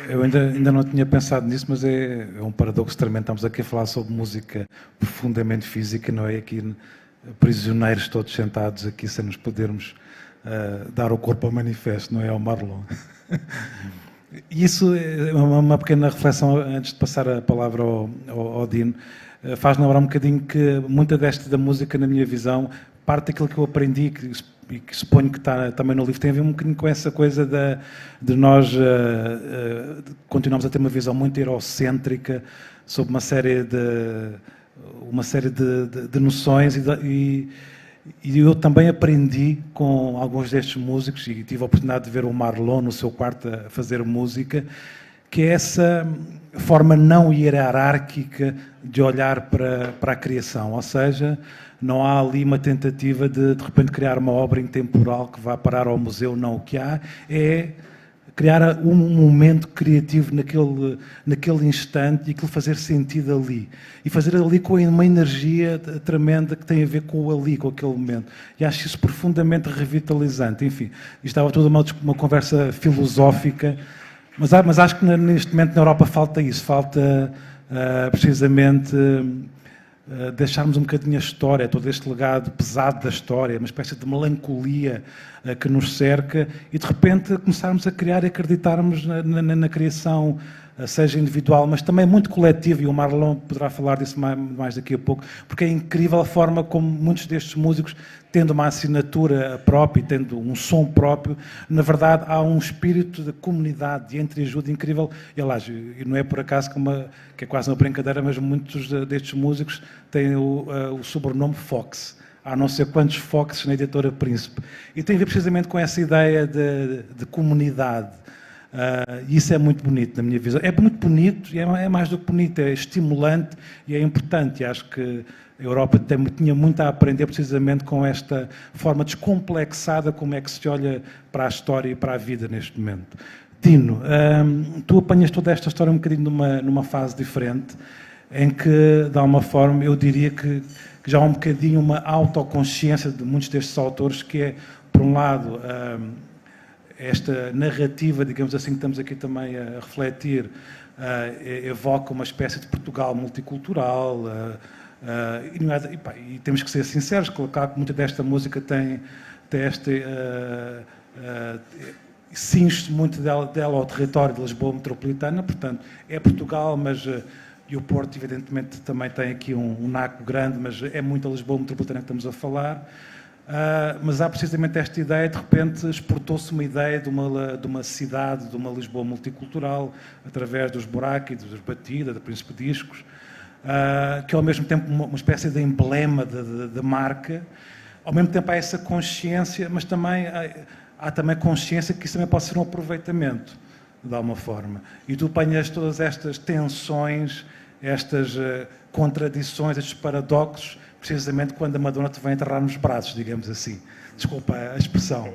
Eu ainda não tinha pensado nisso, mas é um paradoxo tremendo. Estamos aqui a falar sobre música profundamente física, não é? Aqui prisioneiros todos sentados aqui sem nos podermos dar o corpo ao manifesto, não é? Ao Marlon. E isso é uma pequena reflexão antes de passar a palavra ao Dino. Faz-me lembrar um bocadinho que muita da música, na minha visão, parte daquilo que eu aprendi, e que suponho que está também no livro, tem a ver um bocadinho com essa coisa de nós continuamos a ter uma visão muito eurocêntrica sobre uma série de noções e eu também aprendi com alguns destes músicos e tive a oportunidade de ver o Marlon no seu quarto a fazer música, que é essa forma não hierárquica de olhar para a criação, ou seja, não há ali uma tentativa de repente criar uma obra intemporal que vá parar ao museu, não. O que há é criar um momento criativo naquele instante e aquilo fazer sentido ali. E fazer ali com uma energia tremenda que tem a ver com o ali, com aquele momento. E acho isso profundamente revitalizante. Enfim, isto estava toda uma conversa filosófica, mas acho que neste momento na Europa falta isso, falta precisamente deixarmos um bocadinho a história, todo este legado pesado da história, uma espécie de melancolia que nos cerca e de repente começarmos a criar e acreditarmos na criação, seja individual, mas também muito coletiva, e o Marlon poderá falar disso mais daqui a pouco, porque é incrível a forma como muitos destes músicos, tendo uma assinatura própria e tendo um som próprio, na verdade há um espírito de comunidade, de entreajuda incrível. E aliás, e não é por acaso que é quase uma brincadeira, mas muitos destes músicos têm o sobrenome Fox. há não sei quantos Foxes na editora Príncipe. E tem a ver precisamente com essa ideia de comunidade. E isso é muito bonito, na minha visão. É muito bonito, e é mais do que bonito, é estimulante e é importante. E acho que a Europa tinha muito a aprender precisamente com esta forma descomplexada como é que se olha para a história e para a vida neste momento. Dino, tu apanhas toda esta história um bocadinho numa fase diferente, em que, de alguma forma, eu diria que já há um bocadinho uma autoconsciência de muitos destes autores, que é, por um lado, esta narrativa, digamos assim, que estamos aqui também a refletir, evoca uma espécie de Portugal multicultural, e temos que ser sinceros, colocar que muita desta música tem esta... cinge-se muito dela ao território de Lisboa metropolitana, portanto, é Portugal, mas... e o Porto, evidentemente, também tem aqui um naco grande, mas é muito a Lisboa metropolitana que estamos a falar. Mas há precisamente esta ideia, de repente exportou-se uma ideia de uma cidade, de uma Lisboa multicultural, através dos Buraque, dos Batida, da Príncipe Discos, que é ao mesmo tempo uma espécie de emblema de marca. Ao mesmo tempo há essa consciência, mas também há também consciência que isso também pode ser um aproveitamento, de alguma forma. E tu apanhas todas estas tensões, estas contradições, estes paradoxos, precisamente quando a Madonna te vai enterrar nos braços, digamos assim. Desculpa a expressão.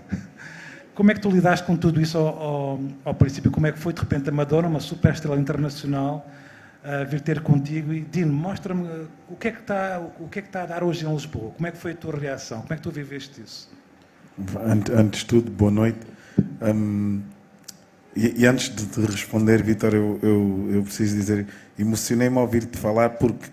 Como é que tu lidaste com tudo isso ao princípio? Como é que foi, de repente, a Madonna, uma super estrela internacional, vir ter contigo e, Dino, mostra-me o que é que está a dar hoje em Lisboa? Como é que foi a tua reação? Como é que tu viveste isso? Antes de tudo, boa noite. E antes de te responder, Vítor, eu preciso dizer, emocionei-me ao ouvir-te falar porque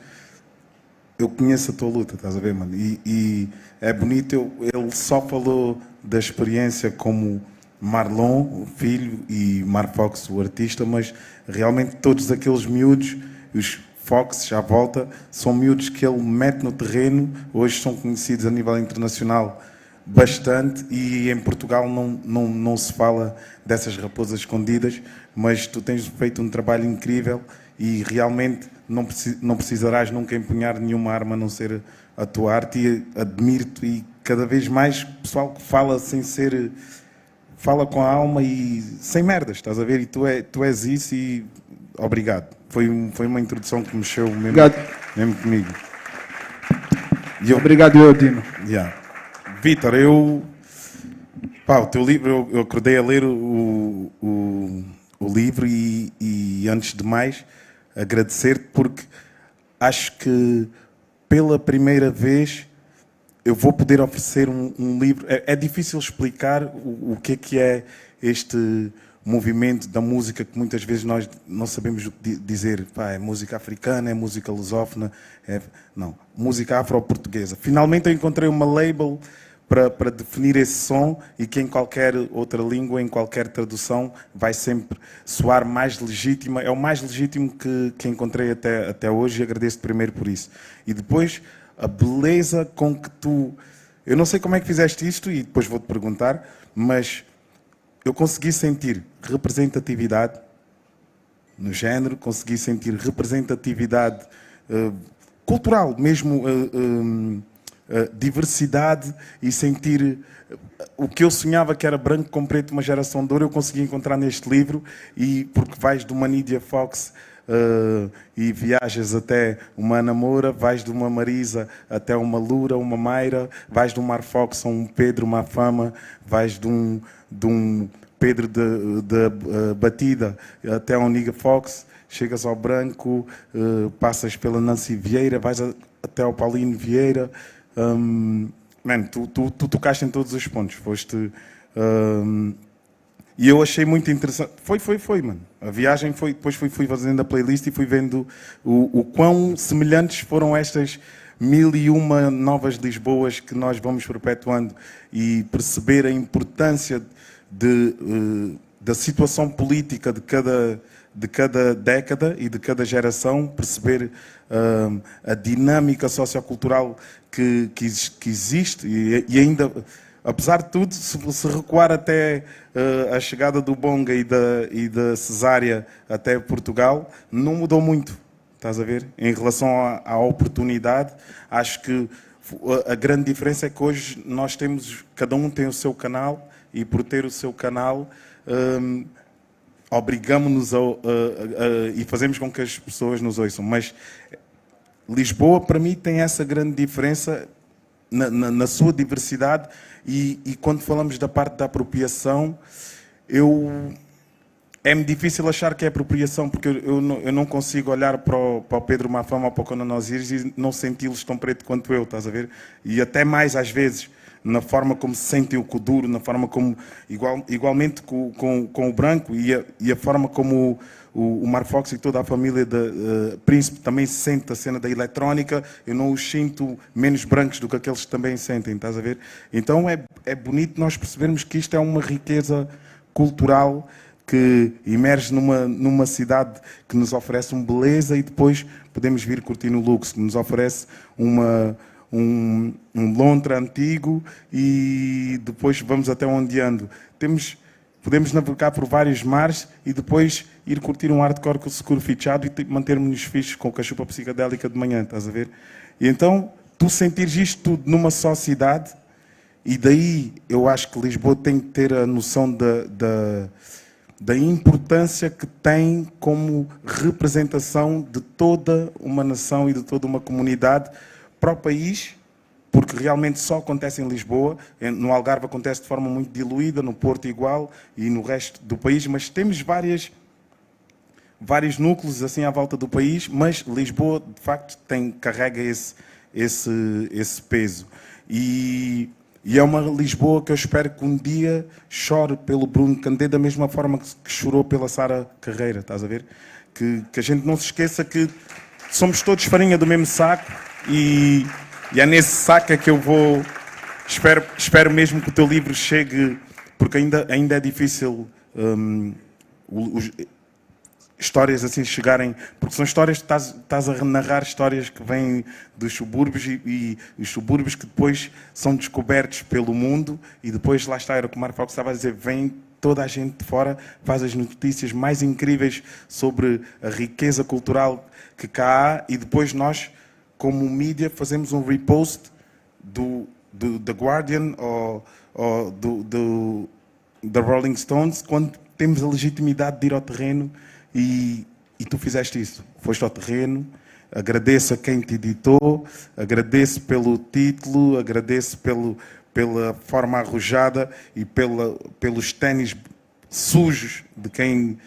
eu conheço a tua luta, estás a ver, mano? E é bonito, ele só falou da experiência como Marlon, o filho, e Mar Fox, o artista, mas realmente todos aqueles miúdos, os Fox à volta, são miúdos que ele mete no terreno, hoje são conhecidos a nível internacional bastante, e em Portugal não se fala dessas raposas escondidas, mas tu tens feito um trabalho incrível e realmente não precisarás nunca empunhar nenhuma arma a não ser a tua arte, e admiro-te, e cada vez mais pessoal que fala sem ser, fala com a alma e sem merdas, estás a ver? E tu és isso, e obrigado. Foi uma introdução que mexeu mesmo comigo. Obrigado, Dino. Yeah. Vítor, o teu livro, eu acordei a ler o livro e antes de mais agradecer-te, porque acho que pela primeira vez eu vou poder oferecer um livro. É difícil explicar o que é este movimento da música, que muitas vezes nós não sabemos o que dizer. É música africana, é música lusófona, não, música afro-portuguesa. Finalmente eu encontrei uma label para definir esse som, e que em qualquer outra língua, em qualquer tradução, vai sempre soar mais legítima. É o mais legítimo que encontrei até hoje, e agradeço-te primeiro por isso. E depois, a beleza com que tu... Eu não sei como é que fizeste isto, e depois vou-te perguntar, mas eu consegui sentir representatividade no género, consegui sentir representatividade cultural, mesmo... diversidade, e sentir o que eu sonhava que era branco com preto, uma geração de ouro, eu consegui encontrar neste livro. E porque vais de uma Nydia Fox e viajas até uma Ana Moura, vais de uma Marisa até uma Lura, uma Mayra, vais de um Mar Fox a um Pedro, uma Fama, vais de um Pedro de Batida até um Niga Fox, chegas ao branco, passas pela Nancy Vieira, vais até ao Paulino Vieira. Tu tocaste em todos os pontos, foste... e eu achei muito interessante. Foi, mano. A viagem foi... Depois fui fazendo a playlist e fui vendo o quão semelhantes foram estas 1001 novas Lisboas que nós vamos perpetuando, e perceber a importância da situação política de cada década e de cada geração, perceber a dinâmica sociocultural que existe, e ainda, apesar de tudo, se recuar até a chegada do Bonga e da Cesária até Portugal, não mudou muito, estás a ver? Em relação à oportunidade, acho que A grande diferença é que hoje nós temos, cada um tem o seu canal, e por ter o seu canal, obrigamos-nos e fazemos com que as pessoas nos ouçam. Mas Lisboa, para mim, tem essa grande diferença na sua diversidade, e quando falamos da parte da apropriação, é-me difícil achar que é apropriação, porque eu não consigo olhar para o Pedro Mafama ou para o Conan Osiris e não senti-los tão preto quanto eu, estás a ver? E até mais às vezes, na forma como se sentem o Kuduro, na forma como, igualmente com o Branco, e a forma como o Mark Fox e toda a família de Príncipe também se sente a cena da eletrónica, eu não os sinto menos brancos do que aqueles que também sentem, estás a ver? Então é bonito nós percebermos que isto é uma riqueza cultural que emerge numa cidade que nos oferece uma beleza, e depois podemos vir curtir no luxo, que nos oferece um lontra antigo, e depois vamos até onde ando. Podemos navegar por vários mares e depois ir curtir um hardcore com o seguro fichado e mantermos-nos fixos com a cachupa psicadélica de manhã, estás a ver? E então, tu sentires isto tudo numa só cidade, e daí eu acho que Lisboa tem que ter a noção da importância que tem como representação de toda uma nação e de toda uma comunidade para o país, porque realmente só acontece em Lisboa. No Algarve acontece de forma muito diluída, no Porto igual, e no resto do país, mas temos vários núcleos assim à volta do país, mas Lisboa de facto carrega esse peso. E é uma Lisboa que eu espero que um dia chore pelo Bruno Candé da mesma forma que chorou pela Sara Carreira, estás a ver? Que a gente não se esqueça que somos todos farinha do mesmo saco, e é nesse saco é que eu vou... Espero mesmo que o teu livro chegue, porque ainda é difícil histórias assim chegarem, porque são histórias que estás a narrar histórias que vêm dos subúrbios, e os subúrbios que depois são descobertos pelo mundo, e depois, lá está, era o que o Marco Fox estava a dizer, vem toda a gente de fora, faz as notícias mais incríveis sobre a riqueza cultural que cá há, e depois nós, como mídia, fazemos um repost do The Guardian ou da Rolling Stones, quando temos a legitimidade de ir ao terreno. E tu fizeste isso, foste ao terreno. Agradeço a quem te editou, agradeço pelo título, agradeço pela forma arrojada e pelos ténis sujos de quem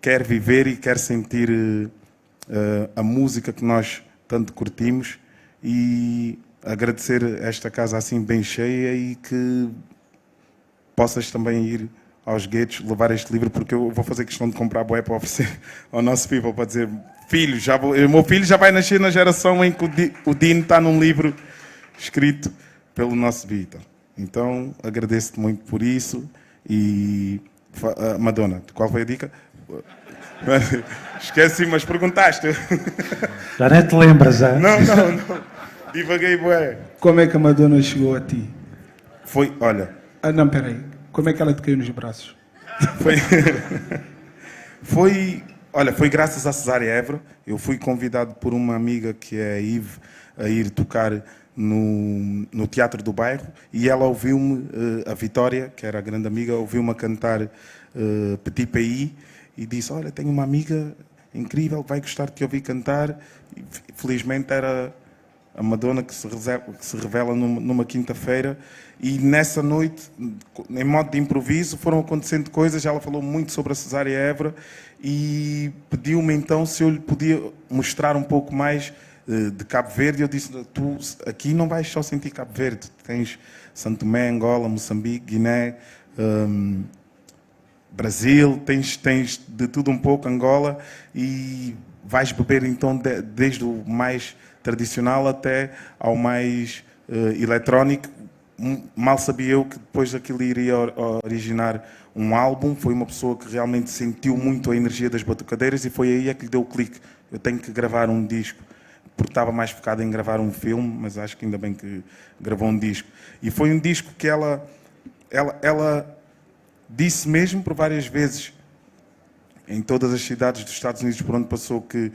quer viver e quer sentir a música que nós tanto curtimos, e agradecer esta casa assim bem cheia, e que possas também ir aos guetos, levar este livro, porque eu vou fazer questão de comprar bué para oferecer ao nosso people, para dizer, filho, o meu filho já vai nascer na geração em que o Dino está num livro escrito pelo nosso Vitor. Então, agradeço-te muito por isso. E, Madonna, qual foi a dica? Esqueci, mas perguntaste. Já nem te lembras, é? Não. Divaguei, bué. Como é que a Madonna chegou a ti? Foi, olha... não, peraí. Como é que ela te caiu nos braços? Foi graças a Cesária Évora. Eu fui convidado por uma amiga, que é a Ive, a ir tocar no Teatro do Bairro, e ela ouviu-me, a Vitória, que era a grande amiga, ouviu-me a cantar Petit Pays, e disse, olha, tenho uma amiga incrível, vai gostar de te ouvir cantar. E, felizmente era a Madonna que se revela numa quinta-feira, e nessa noite, em modo de improviso, foram acontecendo coisas. Ela falou muito sobre a Cesária Évora e pediu-me então se eu lhe podia mostrar um pouco mais de Cabo Verde. Eu disse, tu aqui não vais só sentir Cabo Verde, tens Santo Tomé, Angola, Moçambique, Guiné, Brasil, tens de tudo um pouco, Angola, e vais beber então desde o mais tradicional até ao mais eletrónico. Mal sabia eu que depois daquilo iria originar um álbum. Foi uma pessoa que realmente sentiu muito a energia das batucadeiras, e foi aí é que lhe deu o clique. Eu tenho que gravar um disco, porque estava mais focado em gravar um filme, mas acho que ainda bem que gravou um disco. E foi um disco que ela disse mesmo por várias vezes, em todas as cidades dos Estados Unidos por onde passou, que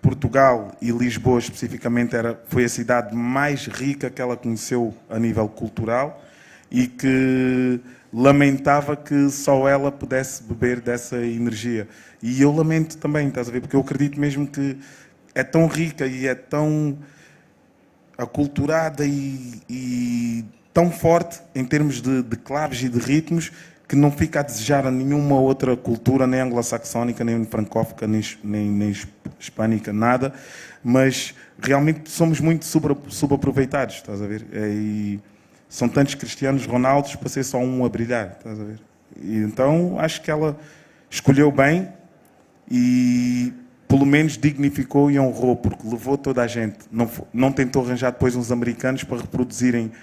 Portugal e Lisboa especificamente foi a cidade mais rica que ela conheceu a nível cultural e que lamentava que só ela pudesse beber dessa energia. E eu lamento também, estás a ver? Porque eu acredito mesmo que é tão rica e é tão aculturada e tão forte em termos de claves e de ritmos que não fica a desejar a nenhuma outra cultura, nem anglo-saxónica, nem francófica, nem hispânica, nada, mas realmente somos muito subaproveitados, estás a ver? E são tantos Cristianos Ronaldos para ser só um a brilhar, estás a ver? E então acho que ela escolheu bem e pelo menos dignificou e honrou, porque levou toda a gente. Não tentou arranjar depois uns americanos para reproduzirem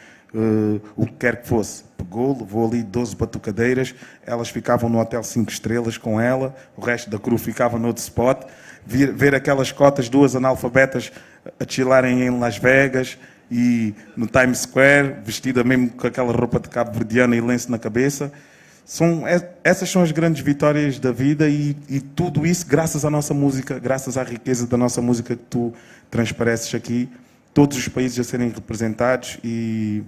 o que quer que fosse. Pegou, levou ali 12 batucadeiras, elas ficavam no hotel 5 estrelas com ela, o resto da crew ficava no outro spot, ver aquelas cotas, duas analfabetas a chilarem em Las Vegas e no Times Square, vestida mesmo com aquela roupa de cabo-verdiana e lenço na cabeça. Essas são as grandes vitórias da vida e tudo isso graças à nossa música, graças à riqueza da nossa música que tu transpareces aqui, todos os países a serem representados, e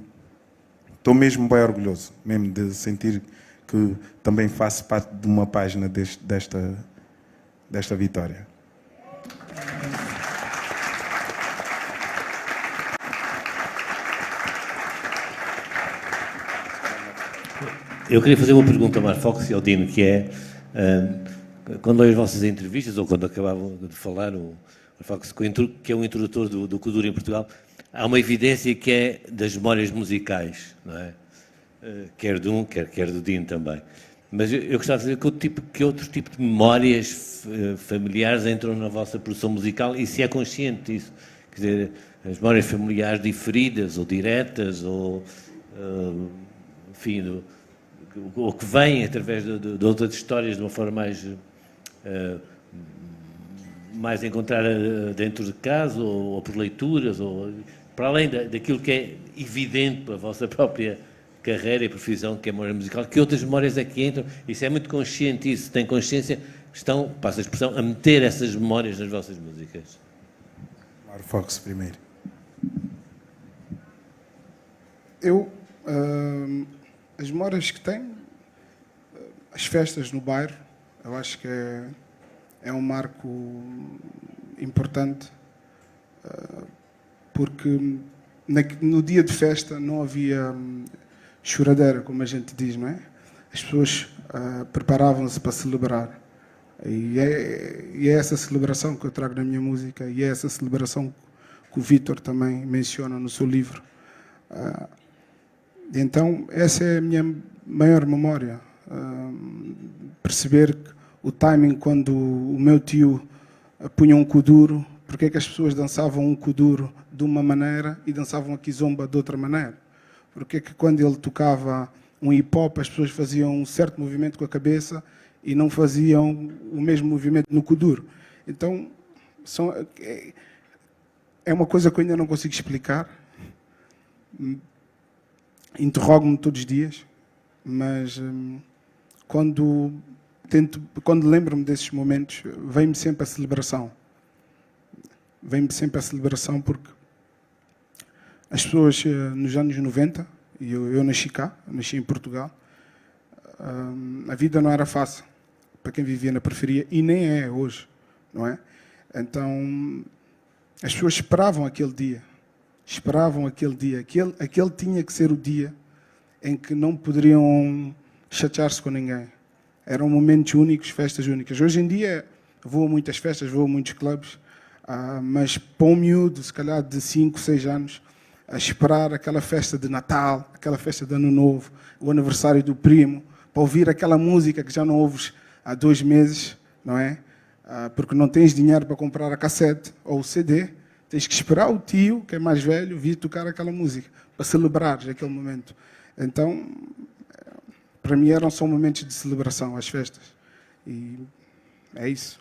estou mesmo bem orgulhoso mesmo de sentir que também faço parte de uma página desta vitória. Eu queria fazer uma pergunta ao Marfox e ao Dino, que é, quando leio as vossas entrevistas, ou quando acabavam de falar, o Marfox, que é um introdutor do Kuduro em Portugal, há uma evidência que é das memórias musicais, não é? Quer de um, quer do Dino também. Mas eu gostava de saber que outro tipo de memórias familiares entram na vossa produção musical e se é consciente disso. Quer dizer, as memórias familiares diferidas ou diretas, ou, enfim, ou que vêm através de outras histórias de uma forma mais encontrada dentro de casa, ou por leituras, ou para além daquilo que é evidente para a vossa própria carreira e profissão, que é a memória musical, que outras memórias é que entram? Isso é muito consciente, isso tem consciência, estão, passa a expressão, a meter essas memórias nas vossas músicas. Mário Fox primeiro. As memórias que tenho, as festas no bairro, eu acho que é um marco importante, porque no dia de festa não havia choradeira, como a gente diz, não é? As pessoas preparavam-se para celebrar. E é essa celebração que eu trago na minha música, e é essa celebração que o Vítor também menciona no seu livro. Então, essa é a minha maior memória. Perceber o timing quando o meu tio punha um kuduro, porque é que as pessoas dançavam um kuduro de uma maneira e dançavam a kizomba de outra maneira. Porque é que quando ele tocava um hip-hop, as pessoas faziam um certo movimento com a cabeça e não faziam o mesmo movimento no kuduro. Então, é uma coisa que eu ainda não consigo explicar. Interrogo-me todos os dias, mas quando lembro-me desses momentos, vem-me sempre a celebração. Vem-me sempre a celebração porque as pessoas nos anos 90, e eu nasci cá, nasci em Portugal, a vida não era fácil para quem vivia na periferia, e nem é hoje, não é? Então, as pessoas esperavam aquele dia, aquele tinha que ser o dia em que não poderiam chatear-se com ninguém. Eram momentos únicos, festas únicas. Hoje em dia vou a muitas festas, vou a muitos clubes, mas para um miúdo, se calhar de 5, 6 anos, a esperar aquela festa de Natal, aquela festa de Ano Novo, o aniversário do primo, para ouvir aquela música que já não ouves há 2 meses, não é? Porque não tens dinheiro para comprar a cassete ou o CD, tens que esperar o tio, que é mais velho, vir tocar aquela música, para celebrar aquele momento. Então, para mim eram só momentos de celebração, as festas. E é isso.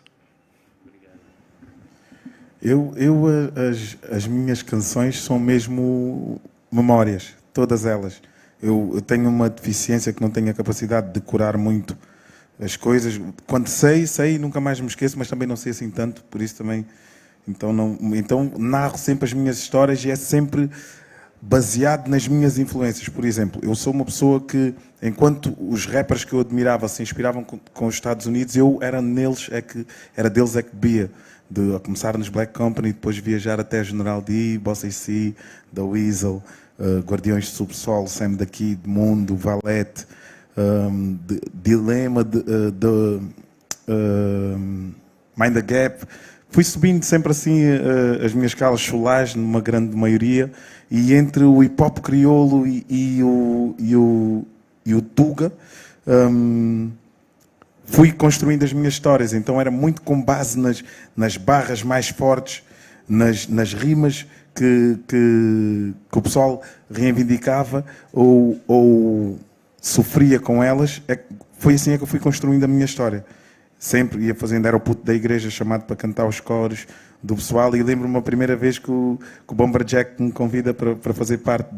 As minhas canções são mesmo memórias, todas elas. Eu tenho uma deficiência que não tenho a capacidade de decorar muito as coisas. Quando sei, nunca mais me esqueço, mas também não sei assim tanto, por isso também. Então narro sempre as minhas histórias e é sempre baseado nas minhas influências. Por exemplo, eu sou uma pessoa que, enquanto os rappers que eu admirava se inspiravam com os Estados Unidos, eu era deles é que bebia. A começar nos Black Company, depois viajar até General D, Boss AC, The Weasel, Guardiões de Subsolo, Sam da Kid, Mundo, Valete, Dilema, Mind the Gap. Fui subindo sempre assim as minhas escalas solares, numa grande maioria, e entre o hip hop crioulo e o Tuga, fui construindo as minhas histórias. Então era muito com base nas barras mais fortes, nas rimas que o pessoal reivindicava ou sofria com elas. Foi assim que eu fui construindo a minha história. Sempre ia fazendo, era o puto da igreja chamado para cantar os coros do pessoal, e lembro-me a primeira vez que o Bomber Jack me convida para fazer parte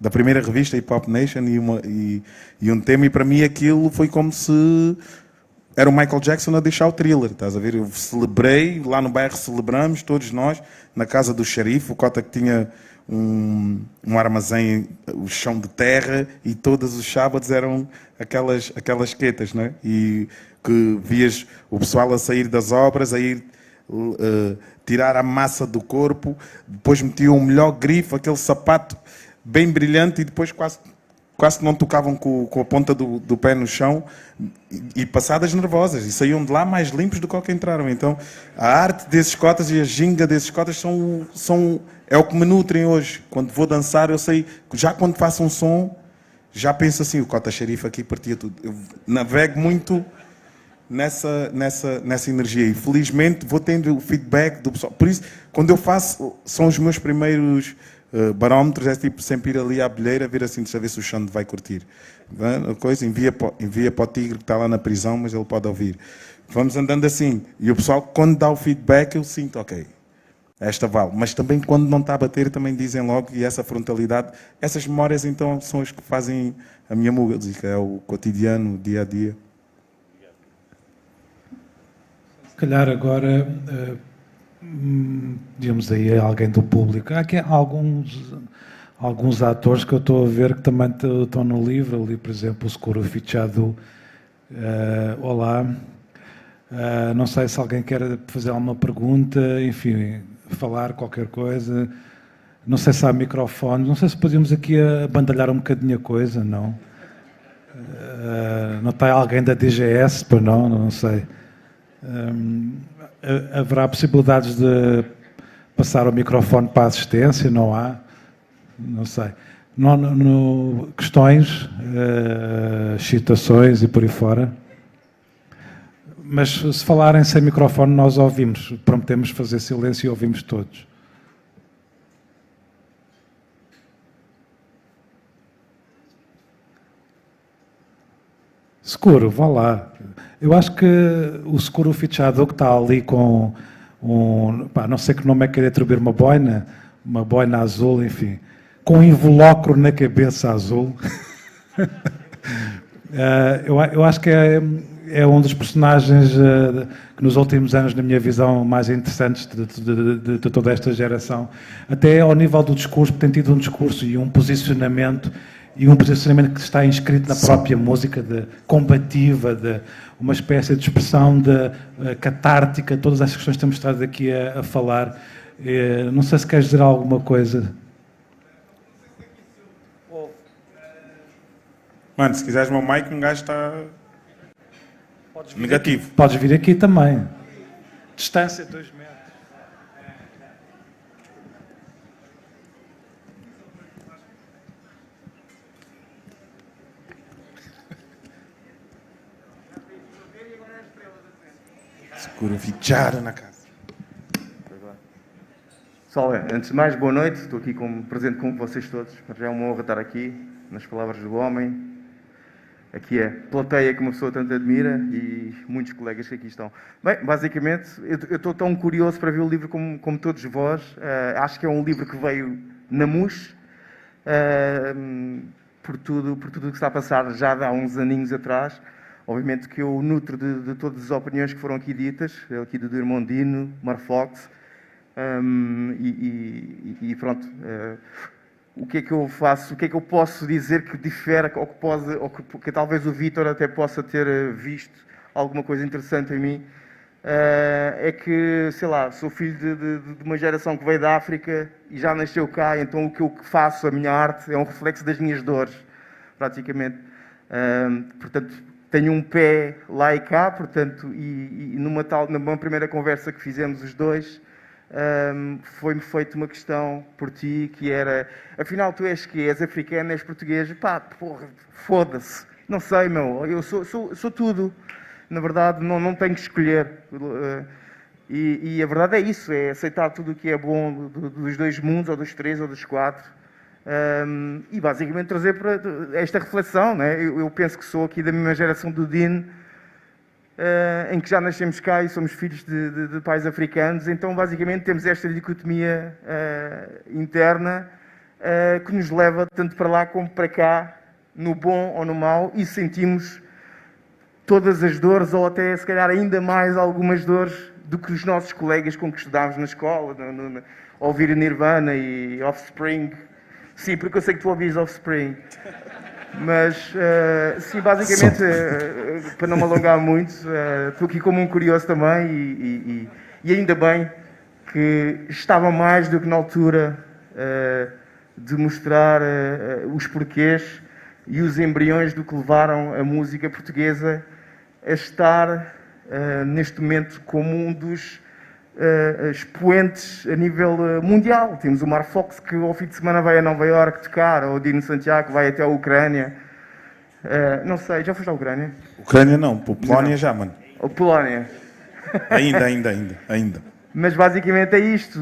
da primeira revista Hip Hop Nation e um tema, e para mim aquilo foi como se era o Michael Jackson a deixar o Thriller, estás a ver? Eu celebrei, lá no bairro celebramos, todos nós, na casa do xerife, o Cota que tinha um armazém, o chão de terra, e todos os sábados eram aquelas quetas, não é? E que vias o pessoal a sair das obras, a ir tirar a massa do corpo, depois metiam o melhor grifo, aquele sapato bem brilhante, e depois quase que não tocavam com a ponta do pé no chão, e passadas nervosas, e saíam de lá mais limpos do que entraram. Então a arte desses cotas e a ginga desses cotas é o que me nutrem hoje. Quando vou dançar, eu sei, já quando faço um som, já penso assim, o cota xerife aqui partia tudo. Eu navego muito nessa energia, e felizmente vou tendo o feedback do pessoal. Por isso, quando eu faço, são os meus primeiros barómetros, é tipo sempre ir ali à bilheira, ver assim, deixa eu ver se o Xande vai curtir. A coisa, envia para o Tigre que está lá na prisão, mas ele pode ouvir. Vamos andando assim, e o pessoal, quando dá o feedback, eu sinto, ok, esta vale. Mas também quando não está a bater, também dizem logo, e essa frontalidade, essas memórias então são as que fazem a minha música, é o cotidiano, o dia a dia. Se calhar agora, digamos aí, alguém do público. Há aqui alguns atores que eu estou a ver que também estão no livro. Ali, por exemplo, o Seguro Fichado. Olá. Não sei se alguém quer fazer alguma pergunta, enfim, falar qualquer coisa. Não sei se há microfone. Não sei se podíamos aqui abandalhar um bocadinho a coisa, não? Não está alguém da DGS? Pois não sei. Haverá possibilidades de passar o microfone para a assistência? Não há? Não sei. Questões, citações e por aí fora? Mas se falarem sem microfone, nós ouvimos. Prometemos fazer silêncio e ouvimos todos. Seguro, vá lá. Eu acho que o Seguro Fichado que está ali com não sei que nome é que querer atribuir, uma boina azul, enfim, com um invólucro na cabeça azul. Eu acho que é um dos personagens que nos últimos anos, na minha visão, mais interessantes de toda esta geração. Até ao nível do discurso, tem tido um discurso e um posicionamento que está inscrito na própria música, combativa, de uma espécie de expressão catártica, todas as questões que temos estado aqui a falar. Não sei se queres dizer alguma coisa. Mano, se quiseres meu mic, um gajo está negativo. Podes vir aqui também. Distância 2 metros. Seguro Fichado na casa. Pessoal, antes de mais, boa noite. Estou aqui presente com vocês todos. Já é uma honra estar aqui, nas palavras do homem. Aqui é plateia que uma pessoa tanto admira e muitos colegas que aqui estão. Bem, basicamente, eu estou tão curioso para ver o livro como todos vós. Acho que é um livro que veio na MUS. por tudo o que está a passar já há uns aninhos atrás. Obviamente que eu nutro de todas as opiniões que foram aqui ditas, aqui do irmão Dino, Marfox, e pronto. O que é que eu faço? O que é que eu posso dizer que difere, ou que talvez o Vítor até possa ter visto alguma coisa interessante em mim? É que, sei lá, sou filho de uma geração que veio da África e já nasceu cá, então o que eu faço, a minha arte, é um reflexo das minhas dores, praticamente. Portanto, tenho um pé lá e cá, portanto, e numa primeira conversa que fizemos os dois, foi-me feita uma questão por ti, que era, afinal tu és que és africano, és português? Pá, porra, foda-se, não sei, meu, eu sou tudo. Na verdade, não tenho que escolher. E a verdade é isso, é aceitar tudo o que é bom dos dois mundos, ou dos três, ou dos quatro. E basicamente trazer para esta reflexão, né? Eu penso que sou aqui da mesma geração do Dino, em que já nascemos cá e somos filhos de pais africanos, então basicamente temos esta dicotomia interna que nos leva tanto para lá como para cá, no bom ou no mau, e sentimos todas as dores, ou até se calhar ainda mais algumas dores do que os nossos colegas com que estudámos na escola, ouvir Nirvana e Offspring. Sim, porque eu sei que tu ouvis Offspring. Mas, sim, basicamente, para não me alongar muito, estou aqui como um curioso também e ainda bem que estava mais do que na altura de mostrar os porquês e os embriões do que levaram a música portuguesa a estar neste momento como um dos expoentes a nível mundial. Temos o Marfox, que ao fim de semana vai a Nova Iorque tocar, ou o Dino Santiago, que vai até a Ucrânia. Não sei, já foste à Ucrânia? Ucrânia não, Polónia já, mano. Ou Polónia? Ainda. Mas basicamente é isto.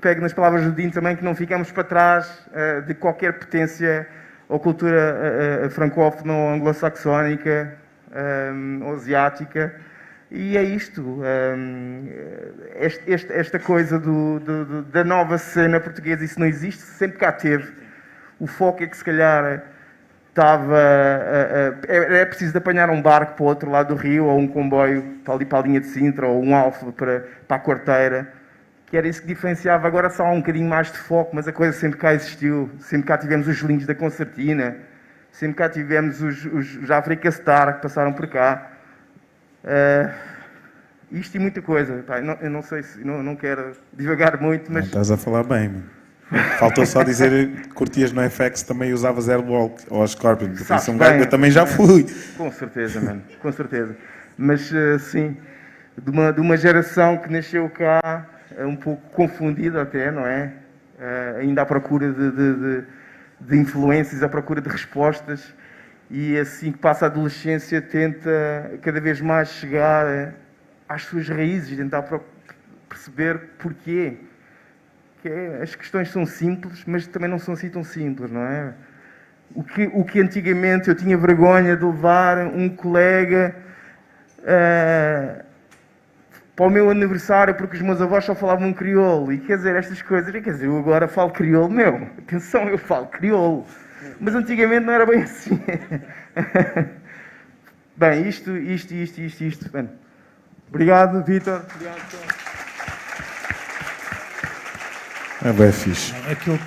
Pego nas palavras do Dino também, que não ficamos para trás de qualquer potência ou cultura francófona ou anglo-saxónica ou asiática. E é isto. Esta coisa da nova cena portuguesa, isso não existe, sempre cá teve. O foco é que se calhar estava... é preciso de apanhar um barco para o outro lado do rio, ou um comboio para ali para a linha de Sintra, ou um Alfa para a Quarteira, que era isso que diferenciava. Agora só há um bocadinho mais de foco, mas a coisa sempre cá existiu. Sempre cá tivemos os Gelinhos da Concertina, sempre cá tivemos os Africa Star que passaram por cá. Isto e muita coisa. Pá, eu não sei se... Não quero divagar muito, mas... Não estás a falar bem, mano. Faltou só dizer que curtias no FX, também usavas Airwalk ou Scorpion. Eu também já fui. Com certeza, mano. Com certeza. Mas, sim, de uma geração que nasceu cá, um pouco confundida até, não é? Ainda à procura de influências, à procura de respostas. E assim que passa a adolescência, tenta cada vez mais chegar às suas raízes, tentar perceber porquê. As questões são simples, mas também não são assim tão simples, não é? O que antigamente eu tinha vergonha de levar um colega para o meu aniversário porque os meus avós só falavam crioulo. E quer dizer, estas coisas, quer dizer, eu agora falo crioulo, meu, atenção, eu falo crioulo. Mas antigamente não era bem assim. Bem, isto. Bem, obrigado, Vítor. Obrigado, É bem fixe. Aquilo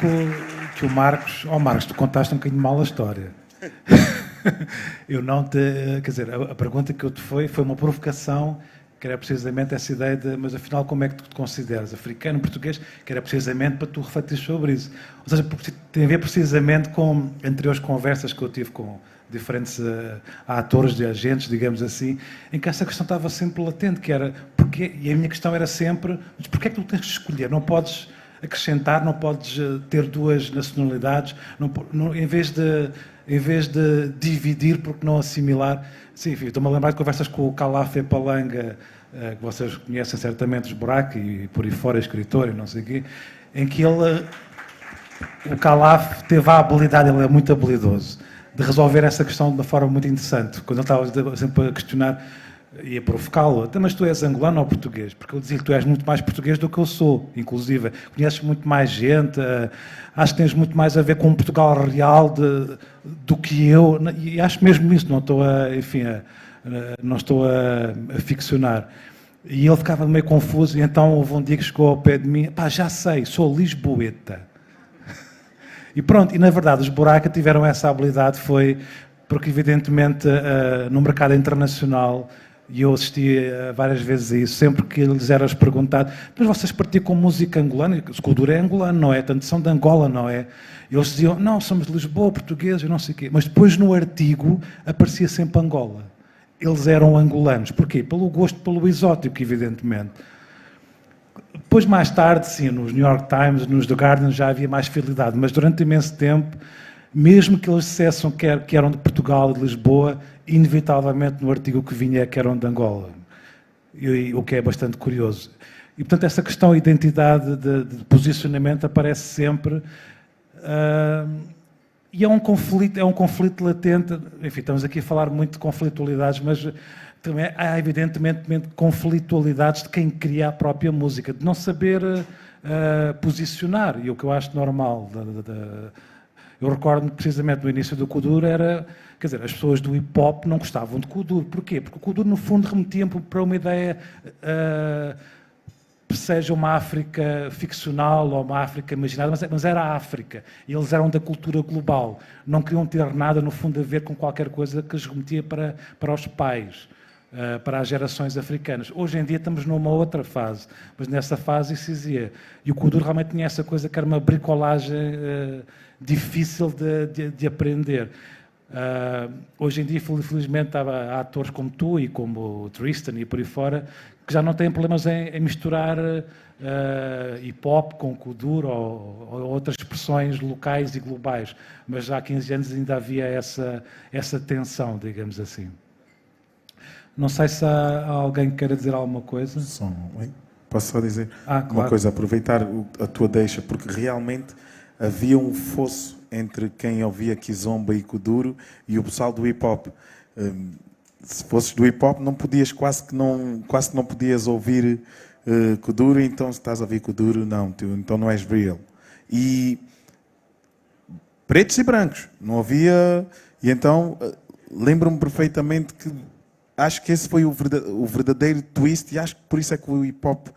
que o Marcos... Marcos, tu contaste um bocadinho mal a história. Eu não te... Quer dizer, a pergunta que eu te foi uma provocação, que era precisamente essa ideia de... Mas afinal, como é que tu te consideras? Africano, português? Que era precisamente para tu refletir sobre isso. Ou seja, tem a ver precisamente com anteriores conversas que eu tive com diferentes atores, de agentes, digamos assim, em que essa questão estava sempre latente, que era... E a minha questão era sempre... Mas porquê é que tu tens de escolher? Não podes... acrescentar, não podes ter duas nacionalidades, em vez de dividir, porque não assimilar. Sim, enfim, estou-me a lembrar de conversas com o Calaf Palanga, que vocês conhecem certamente, os Buraco e por aí fora, escritor e não sei o quê, em que o Calaf teve a habilidade, ele é muito habilidoso, de resolver essa questão de uma forma muito interessante. Quando ele estava sempre a questionar ia provocá-lo. Então, mas tu és angolano ou português? Porque eu dizia que tu és muito mais português do que eu sou, inclusive. Conheces muito mais gente, acho que tens muito mais a ver com Portugal real do que eu, e acho mesmo isso, não estou não estou a ficcionar. E ele ficava meio confuso, e então houve um dia que chegou ao pé de mim, pá, já sei, sou lisboeta. E pronto, e na verdade os Buraca tiveram essa habilidade, foi porque evidentemente no mercado internacional, e eu assisti várias vezes a isso, sempre que lhes eras perguntado, mas vocês praticam música angolana? O Kuduro é angolano, não é? Tanto são de Angola, não é? E eles diziam, não, somos de Lisboa, portugueses, e não sei o quê. Mas depois no artigo aparecia sempre Angola. Eles eram angolanos. Porquê? Pelo gosto, pelo exótico, evidentemente. Depois, mais tarde, sim, nos New York Times, nos The Guardian, já havia mais fidelidade, mas durante imenso tempo, mesmo que eles dissessem que eram de Portugal e de Lisboa, inevitavelmente no artigo que vinha é que eram de Angola, o que é bastante curioso. E, portanto, essa questão de identidade, de posicionamento, aparece sempre, e é um conflito latente. Enfim, estamos aqui a falar muito de conflitualidades, mas também há evidentemente conflitualidades de quem cria a própria música, de não saber posicionar, e o que eu acho normal. Eu recordo-me precisamente no início do Kuduro quer dizer, as pessoas do hip-hop não gostavam de Kuduro. Porquê? Porque o Kuduro, no fundo, remetia para uma ideia, seja uma África ficcional ou uma África imaginada, mas era a África. E eles eram da cultura global. Não queriam ter nada, no fundo, a ver com qualquer coisa que os remetia para os pais, para as gerações africanas. Hoje em dia estamos numa outra fase, mas nessa fase isso dizia. E o Kuduro realmente tinha essa coisa que era uma bricolagem difícil de aprender. Hoje em dia, felizmente, há atores como tu e como o Tristan e por aí fora que já não têm problemas em misturar hip-hop com Kuduro ou outras expressões locais e globais, mas já há 15 anos ainda havia essa tensão, digamos assim. Não sei se há alguém que queira dizer alguma coisa. Posso só dizer claro. uma coisa, aproveitar a tua deixa, porque realmente havia um fosso entre quem ouvia Kizomba e Kuduro e o pessoal do hip-hop. Se fosses do hip-hop, quase que não podias ouvir Kuduro, então se estás a ouvir Kuduro, não, então não és real. E pretos e brancos, não havia... E então, lembro-me perfeitamente que acho que esse foi o verdadeiro twist, e acho que por isso é que o hip-hop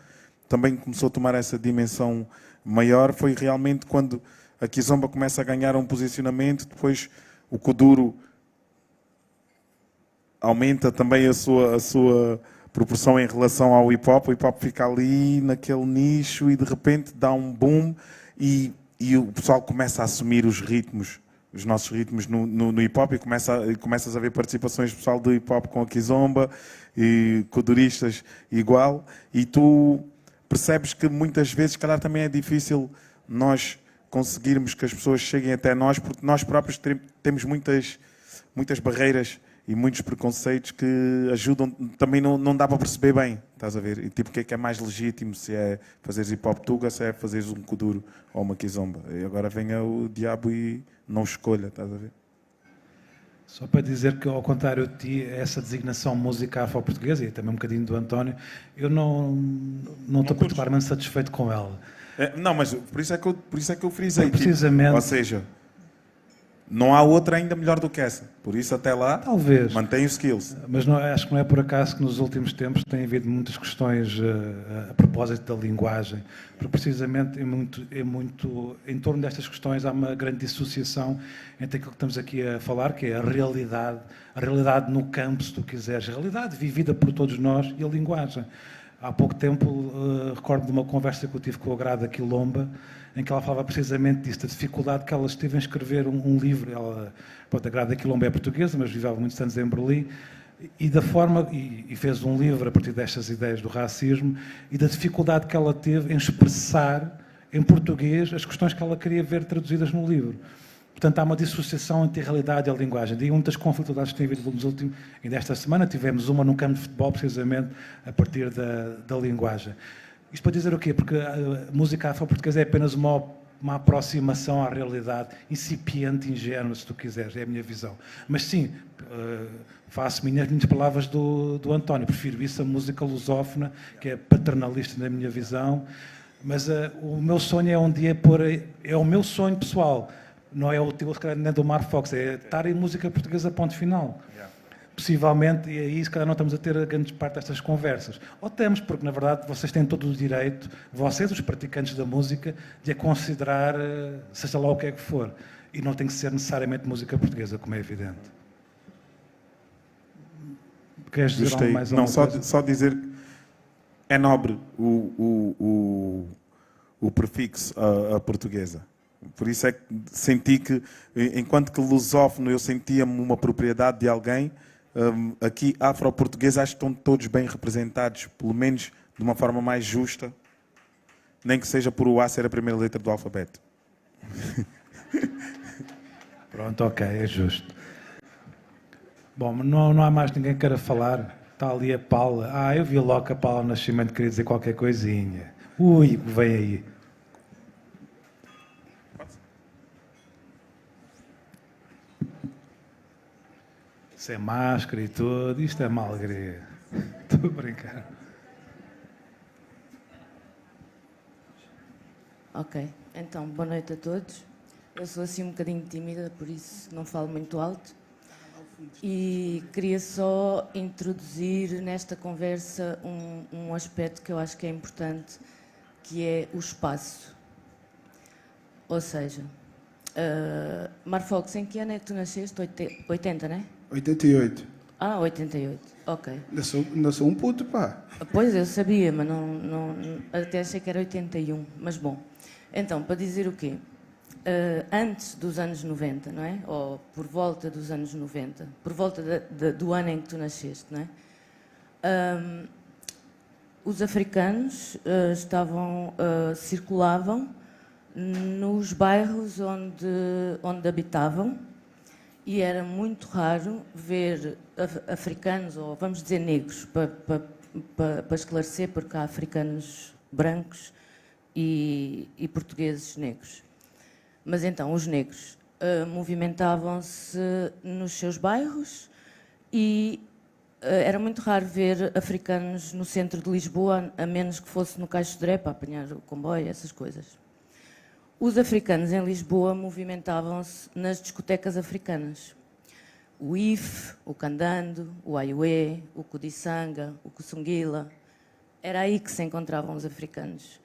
também começou a tomar essa dimensão maior, foi realmente quando a Kizomba começa a ganhar um posicionamento, depois o Kuduro aumenta também a sua proporção em relação ao hip-hop, o hip-hop fica ali naquele nicho e de repente dá um boom e o pessoal começa a assumir os nossos ritmos no hip-hop, e começas a ver participações do pessoal do hip-hop com a Kizomba e kuduristas igual, e tu percebes que muitas vezes, calhar, também é difícil nós conseguirmos que as pessoas cheguem até nós, porque nós próprios temos muitas barreiras e muitos preconceitos que ajudam, também não dá para perceber bem, estás a ver? E tipo, o que é mais legítimo, se é fazeres hip-hop tuga, se é fazeres um Kuduro ou uma Kizomba. E agora venha o diabo e não escolha, estás a ver? Só para dizer que, ao contrário de ti, essa designação música afro-portuguesa, e também um bocadinho do António, eu não estou particularmente satisfeito com ela. Não, mas por isso é que eu frisei. Precisamente. Tipo, ou seja, não há outra ainda melhor do que essa. Por isso, até lá, talvez mantém os skills. Mas acho que não é por acaso que nos últimos tempos tem havido muitas questões a propósito da linguagem, porque precisamente em torno destas questões há uma grande dissociação entre aquilo que estamos aqui a falar, que é a realidade no campo, se tu quiseres, a realidade vivida por todos nós, e a linguagem. Há pouco tempo, recordo de uma conversa que eu tive com a Grada Quilomba, em que ela falava precisamente disso, da dificuldade que ela teve em escrever um livro. A Grada Quilomba é portuguesa, mas viveu muitos anos em Berlim, e da forma, e fez um livro a partir destas ideias do racismo, e da dificuldade que ela teve em expressar em português as questões que ela queria ver traduzidas no livro. Portanto, há uma dissociação entre a realidade e a linguagem. Daí muitas conflitualidades que têm havido nos últimos... Ainda esta semana tivemos uma no campo de futebol, precisamente, a partir da linguagem. Isto para dizer o quê? Porque a música afro-portuguesa é apenas uma uma aproximação à realidade, incipiente, ingênua, se tu quiseres, é a minha visão. Mas sim, faço minhas palavras do António, prefiro isso a música lusófona, que é paternalista na minha visão, mas o meu sonho é um dia pôr, é o meu sonho pessoal, não é o teu, se calhar, nem do Mar Fox, é estar em música portuguesa, ponto final. Possivelmente, e aí se calhar não estamos a ter a grande parte destas conversas. Ou temos, porque na verdade vocês têm todo o direito, vocês, os praticantes da música, de a considerar, seja lá o que é que for. E não tem que ser necessariamente música portuguesa, como é evidente. Queres dizer algo mais? Não, só dizer que é nobre o prefixo a portuguesa. Por isso é que senti que, enquanto que lusófono eu sentia-me uma propriedade de alguém, aqui afro-português acho que estão todos bem representados, pelo menos de uma forma mais justa, nem que seja por o A ser a primeira letra do alfabeto. Pronto, ok, é justo. Bom, não há mais ninguém que queira falar. Está ali a Paula. Eu vi logo que a Paula Nascimento queria dizer qualquer coisinha. Ui, vem aí. Sem máscara e tudo, isto é uma alegria. Estou a brincar. Ok, então, boa noite a todos. Eu sou assim um bocadinho tímida, por isso não falo muito alto. E queria só introduzir nesta conversa um aspecto que eu acho que é importante, que é o espaço. Ou seja, Marfox, em que ano é que tu nasceste? 80, não é? 88. 88, ok. Ainda sou um puto, pá. Pois, eu sabia, mas até achei que era 81, mas bom. Então, para dizer o quê? Antes dos anos 90, não é? Ou por volta dos anos 90, por volta do ano em que tu nasceste, não é? Os africanos circulavam nos bairros onde habitavam e era muito raro ver africanos, ou vamos dizer negros, para esclarecer, porque há africanos brancos e portugueses negros. Mas então, os negros movimentavam-se nos seus bairros e era muito raro ver africanos no centro de Lisboa, a menos que fosse no Caixo de Dré para apanhar o comboio, essas coisas. Os africanos em Lisboa movimentavam-se nas discotecas africanas. O IF, o Candando, o Aiué, o Kudiçanga, o Kusunguila. Era aí que se encontravam os africanos.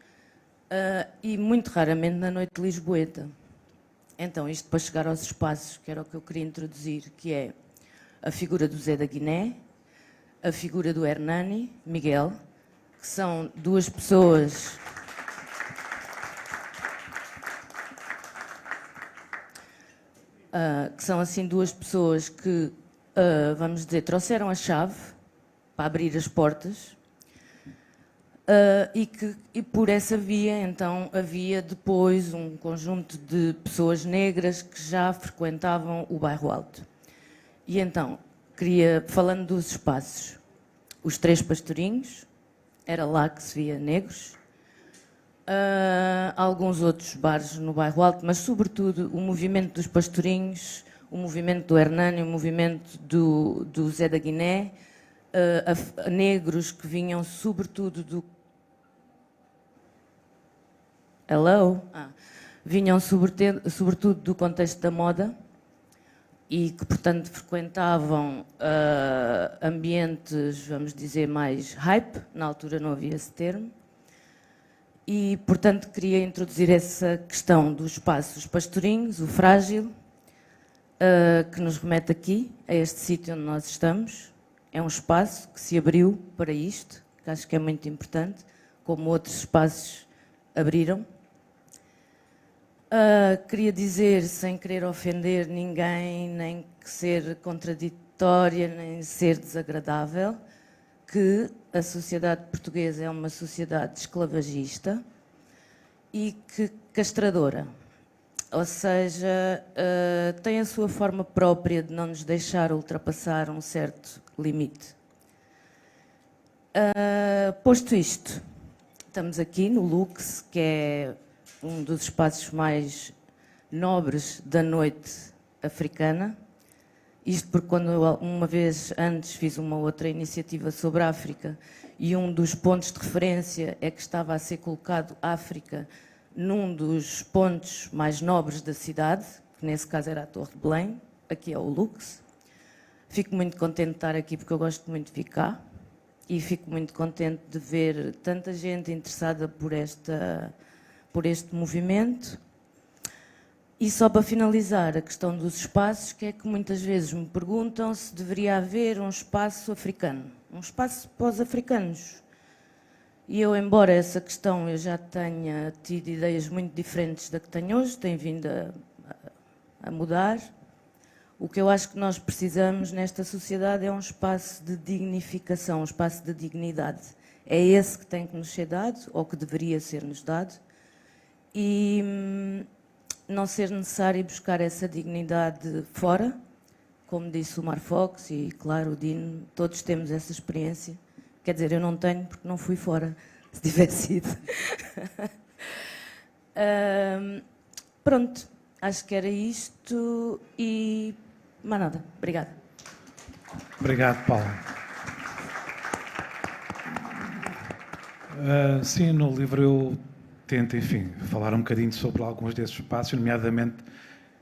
E muito raramente na noite de Lisboeta. Então, isto para chegar aos espaços, que era o que eu queria introduzir, que é a figura do Zé da Guiné, a figura do Hernani, Miguel, que são duas pessoas... que são assim duas pessoas que, vamos dizer, trouxeram a chave para abrir as portas e por essa via, então, havia depois um conjunto de pessoas negras que já frequentavam o Bairro Alto. E então, falando dos espaços, os Três Pastorinhos, era lá que se via negros, alguns outros bares no Bairro Alto, mas sobretudo o movimento dos Pastorinhos, o movimento do Hernani, o movimento do Zé da Guiné, negros que vinham sobretudo do... Hello? Vinham sobretudo do contexto da moda e que, portanto, frequentavam ambientes, vamos dizer, mais hype, na altura não havia esse termo. E, portanto, queria introduzir essa questão dos espaços pastorinhos, o frágil, que nos remete aqui, a este sítio onde nós estamos. É um espaço que se abriu para isto, que acho que é muito importante, como outros espaços abriram. Queria dizer, sem querer ofender ninguém, nem ser contraditória, nem ser desagradável, que a sociedade portuguesa é uma sociedade esclavagista e que castradora. Ou seja, tem a sua forma própria de não nos deixar ultrapassar um certo limite. Posto isto, estamos aqui no Lux, que é um dos espaços mais nobres da noite africana. Isto porque quando eu, uma vez antes, fiz uma outra iniciativa sobre a África e um dos pontos de referência é que estava a ser colocado África num dos pontos mais nobres da cidade, que nesse caso era a Torre de Belém, aqui é o Lux. Fico muito contente de estar aqui porque eu gosto muito de ficar e fico muito contente de ver tanta gente interessada por este movimento. E só para finalizar, a questão dos espaços, que é que muitas vezes me perguntam se deveria haver um espaço africano, um espaço para os africanos. E eu, embora essa questão eu já tenha tido ideias muito diferentes da que tenho hoje, tem vindo a mudar, o que eu acho que nós precisamos nesta sociedade é um espaço de dignificação, um espaço de dignidade. É esse que tem que nos ser dado, ou que deveria ser-nos dado, e não ser necessário buscar essa dignidade fora, como disse o Mar Fox e, claro, o Dino, todos temos essa experiência. Quer dizer, eu não tenho porque não fui fora, se tivesse ido. Pronto, acho que era isto e mais nada. Obrigada. Obrigado, Paulo. Sim, no livro eu tento, enfim, falar um bocadinho sobre alguns desses espaços, nomeadamente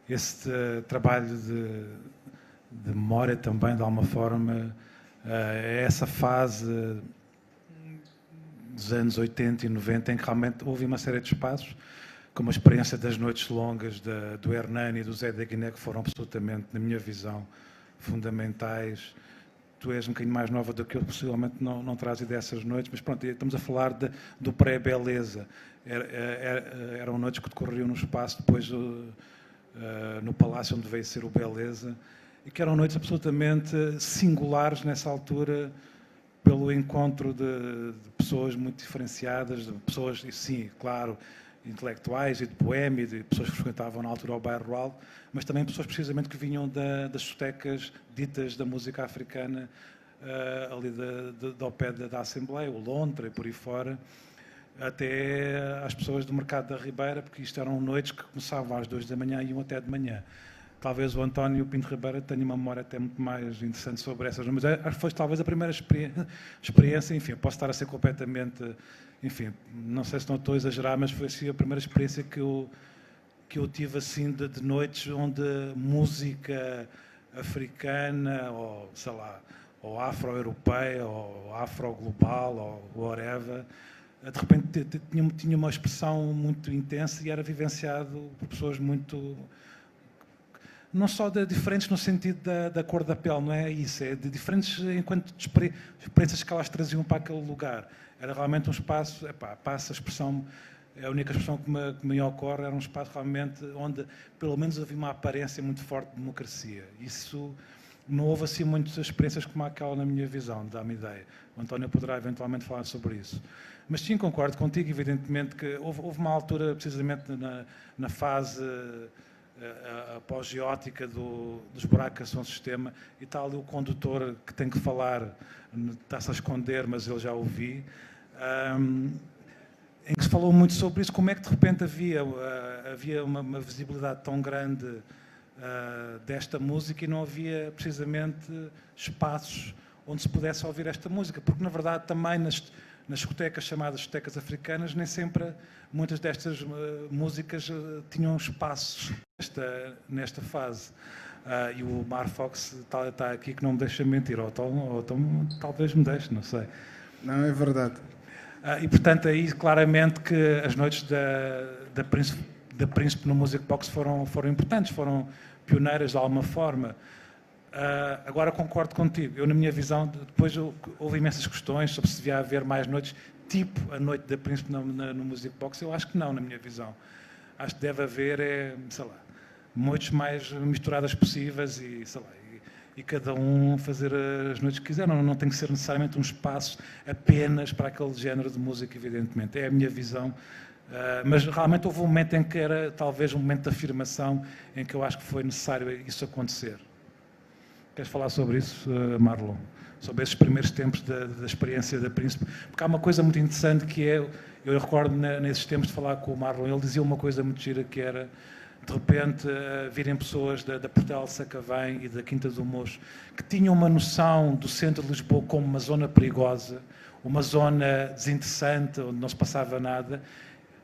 esse trabalho de memória também, de alguma forma, essa fase dos anos 80 e 90, em que realmente houve uma série de espaços, como a experiência das noites longas do Hernani e do Zé da Guiné, que foram absolutamente, na minha visão, fundamentais. Tu és um bocadinho mais nova do que eu, possivelmente não terás ideia dessas noites, mas pronto, estamos a falar do pré-beleza. Eram noites que decorriam no espaço, depois no palácio onde veio ser o Beleza, e que eram noites absolutamente singulares nessa altura, pelo encontro de pessoas muito diferenciadas, de pessoas, e sim, claro, intelectuais e de boêmia, de pessoas que frequentavam na altura o bairro rural, mas também pessoas precisamente que vinham das discotecas ditas da música africana, ali ao pé da Assembleia, o Lontra e por aí fora, até às pessoas do Mercado da Ribeira, porque isto eram noites que começavam às 2 da manhã e iam até de manhã. Talvez o António Pinto Ribeira tenha uma memória até muito mais interessante sobre essas, mas foi talvez a primeira experiência, enfim, posso estar a ser completamente, enfim, não sei se não estou a exagerar, mas foi assim a primeira experiência que eu tive assim de noites onde música africana, ou sei lá, ou afro-europeia, ou afro-global, ou whatever, de repente tinha uma expressão muito intensa e era vivenciado por pessoas muito... Não só diferentes no sentido da cor da pele, não é isso, é de diferentes enquanto experiências que elas traziam para aquele lugar. Era realmente um espaço, passa a expressão, a única expressão que me ocorre, era um espaço realmente onde pelo menos havia uma aparência muito forte de democracia. Isso, não houve assim muitas experiências como aquela na minha visão, dá-me ideia. O António poderá eventualmente falar sobre isso. Mas sim, concordo contigo, evidentemente, que houve uma altura, precisamente na fase apogeótica dos buracos que são o sistema, e está ali o condutor que tem que falar, está-se a esconder, mas eu já ouvi, em que se falou muito sobre isso, como é que de repente havia uma visibilidade tão grande desta música e não havia precisamente espaços onde se pudesse ouvir esta música, porque na verdade também nas discotecas chamadas discotecas africanas, nem sempre muitas destas músicas tinham espaços nesta fase. E o Mar Fox está aqui que não me deixa mentir, ou talvez me deixe, não sei. Não, é verdade. E portanto aí claramente que as noites da Príncipe no Music Box foram importantes, foram pioneiras de alguma forma. Agora concordo contigo. Eu, na minha visão, depois houve imensas questões sobre se devia haver mais noites, tipo a noite da Príncipe no Music Box. Eu acho que não, na minha visão. Acho que deve haver, sei lá, noites mais misturadas possíveis e, sei lá, e cada um fazer as noites que quiser. Não tem que ser necessariamente um espaço apenas para aquele género de música, evidentemente. É a minha visão. Mas realmente houve um momento em que era talvez um momento de afirmação em que eu acho que foi necessário isso acontecer. Queres falar sobre isso, Marlon? Sobre esses primeiros tempos da experiência da Príncipe? Porque há uma coisa muito interessante que é, Eu recordo nesses tempos de falar com o Marlon, ele dizia uma coisa muito gira que era, de repente, virem pessoas da Portela de Sacavém e da Quinta do Mocho que tinham uma noção do centro de Lisboa como uma zona perigosa, uma zona desinteressante, onde não se passava nada.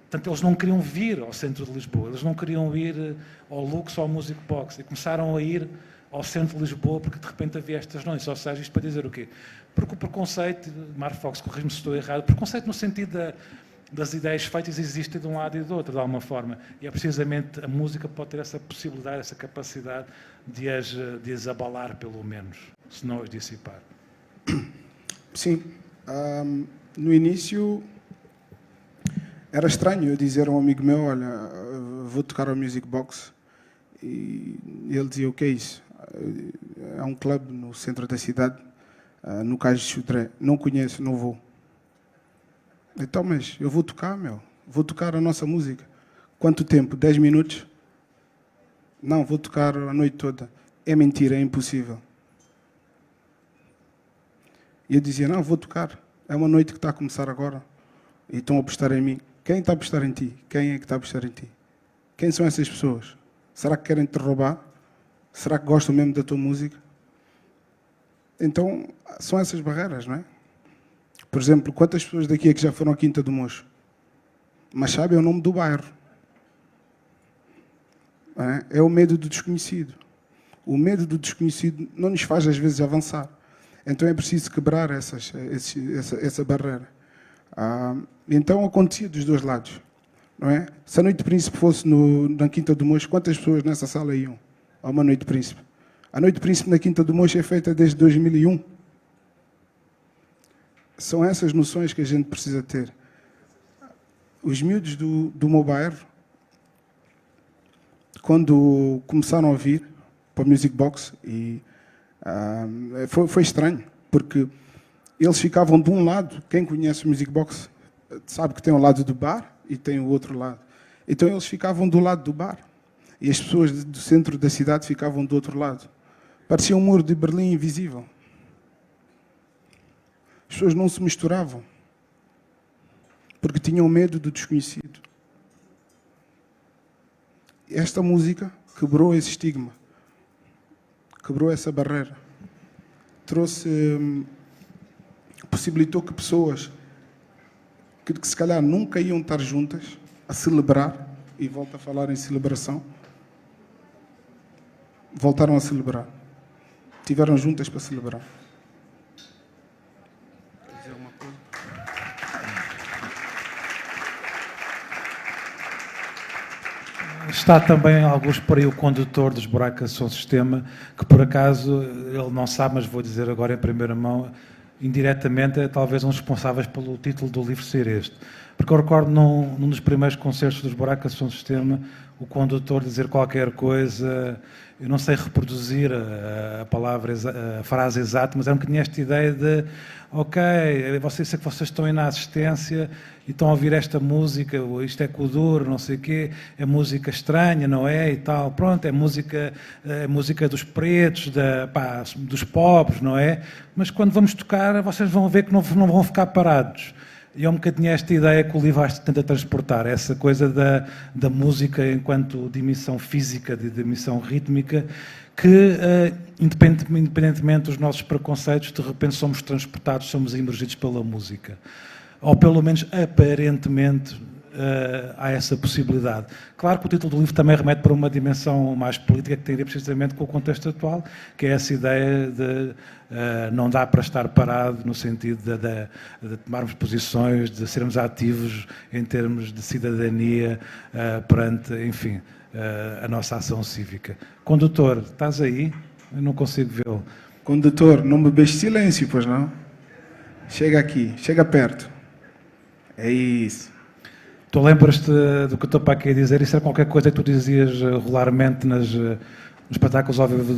Portanto, eles não queriam vir ao centro de Lisboa, eles não queriam ir ao Lux ou ao Music Box, e começaram a ir ao centro de Lisboa porque de repente havia estas noites. Ou seja, isto para dizer o quê? Porque o preconceito, Mark Fox, corrige-me se estou errado, o preconceito no sentido das ideias feitas existe de um lado e do outro, de alguma forma. E é precisamente a música pode ter essa possibilidade, essa capacidade de as abalar, pelo menos, se não as dissipar. Sim. No início era estranho eu dizer a um amigo meu, olha, vou tocar ao Music Box. E ele dizia, o que é isso? É um clube no centro da cidade, no Cais de Chutré. Não conheço, não vou. Então, mas eu vou tocar, vou tocar a nossa música. Quanto tempo? 10 minutos? Não, vou tocar a noite toda. É mentira, é impossível. E eu dizia, não, vou tocar. É uma noite que está a começar agora. E estão a apostar em mim. Quem está a apostar em ti? Quem é que está a apostar em ti? Quem são essas pessoas? Será que querem te roubar? Será que gostam mesmo da tua música? Então, são essas barreiras, não é? Por exemplo, quantas pessoas daqui é que já foram à Quinta do Mocho? Mas sabem o nome do bairro. É o medo do desconhecido. O medo do desconhecido não nos faz, às vezes, avançar. Então é preciso quebrar essa barreira. Então acontecia dos dois lados. Não é? Se a Noite de Príncipe fosse na Quinta do Mocho, quantas pessoas nessa sala iam a uma Noite de Príncipe? A Noite de Príncipe na Quinta do Mocho é feita desde 2001. São essas noções que a gente precisa ter. Os miúdos do meu bairro, quando começaram a vir para o Music Box, foi estranho, porque eles ficavam de um lado. Quem conhece o Music Box sabe que tem um lado do bar e tem o outro lado. Então eles ficavam do lado do bar e as pessoas do centro da cidade ficavam do outro lado. Parecia um muro de Berlim invisível. As pessoas não se misturavam porque tinham medo do desconhecido. Esta música quebrou esse estigma, quebrou essa barreira, possibilitou que pessoas que se calhar nunca iam estar juntas a celebrar, e volto a falar em celebração, voltaram a celebrar. Estiveram juntas para celebrar. Quer dizer alguma coisa? Está também, alguns por aí, o condutor dos Buracos Som Sistema, que por acaso, ele não sabe, mas vou dizer agora em primeira mão, indiretamente é talvez um dos responsáveis pelo título do livro ser este. Porque eu recordo num dos primeiros concertos dos Buracos Som Sistema, o condutor dizer qualquer coisa, eu não sei reproduzir a frase exata, mas é um bocadinho esta ideia de, ok, sei que vocês estão aí na assistência e estão a ouvir esta música, isto é Kuduro, não sei o quê, é música estranha, não é? E tal, pronto, é música dos pretos, dos pobres, não é? Mas quando vamos tocar, vocês vão ver que não vão ficar parados. E é um bocadinho esta ideia que o livro tenta transportar, essa coisa da música enquanto dimensão física, de dimensão rítmica, que, independentemente dos nossos preconceitos, de repente somos transportados, somos emergidos pela música. Ou pelo menos, aparentemente, há essa possibilidade. Claro que o título do livro também remete para uma dimensão mais política, que tem a ver precisamente com o contexto atual, que é essa ideia de não dá para estar parado, no sentido de tomarmos posições, de sermos ativos em termos de cidadania perante, enfim, a nossa ação cívica. Condutor, estás aí? Eu não consigo vê-lo. Condutor, não bebeste silêncio, pois não? Chega aqui, chega perto. É isso. Tu lembras-te do que eu estou para aqui a dizer? Isso era qualquer coisa que tu dizias regularmente nos espetáculos ao vivo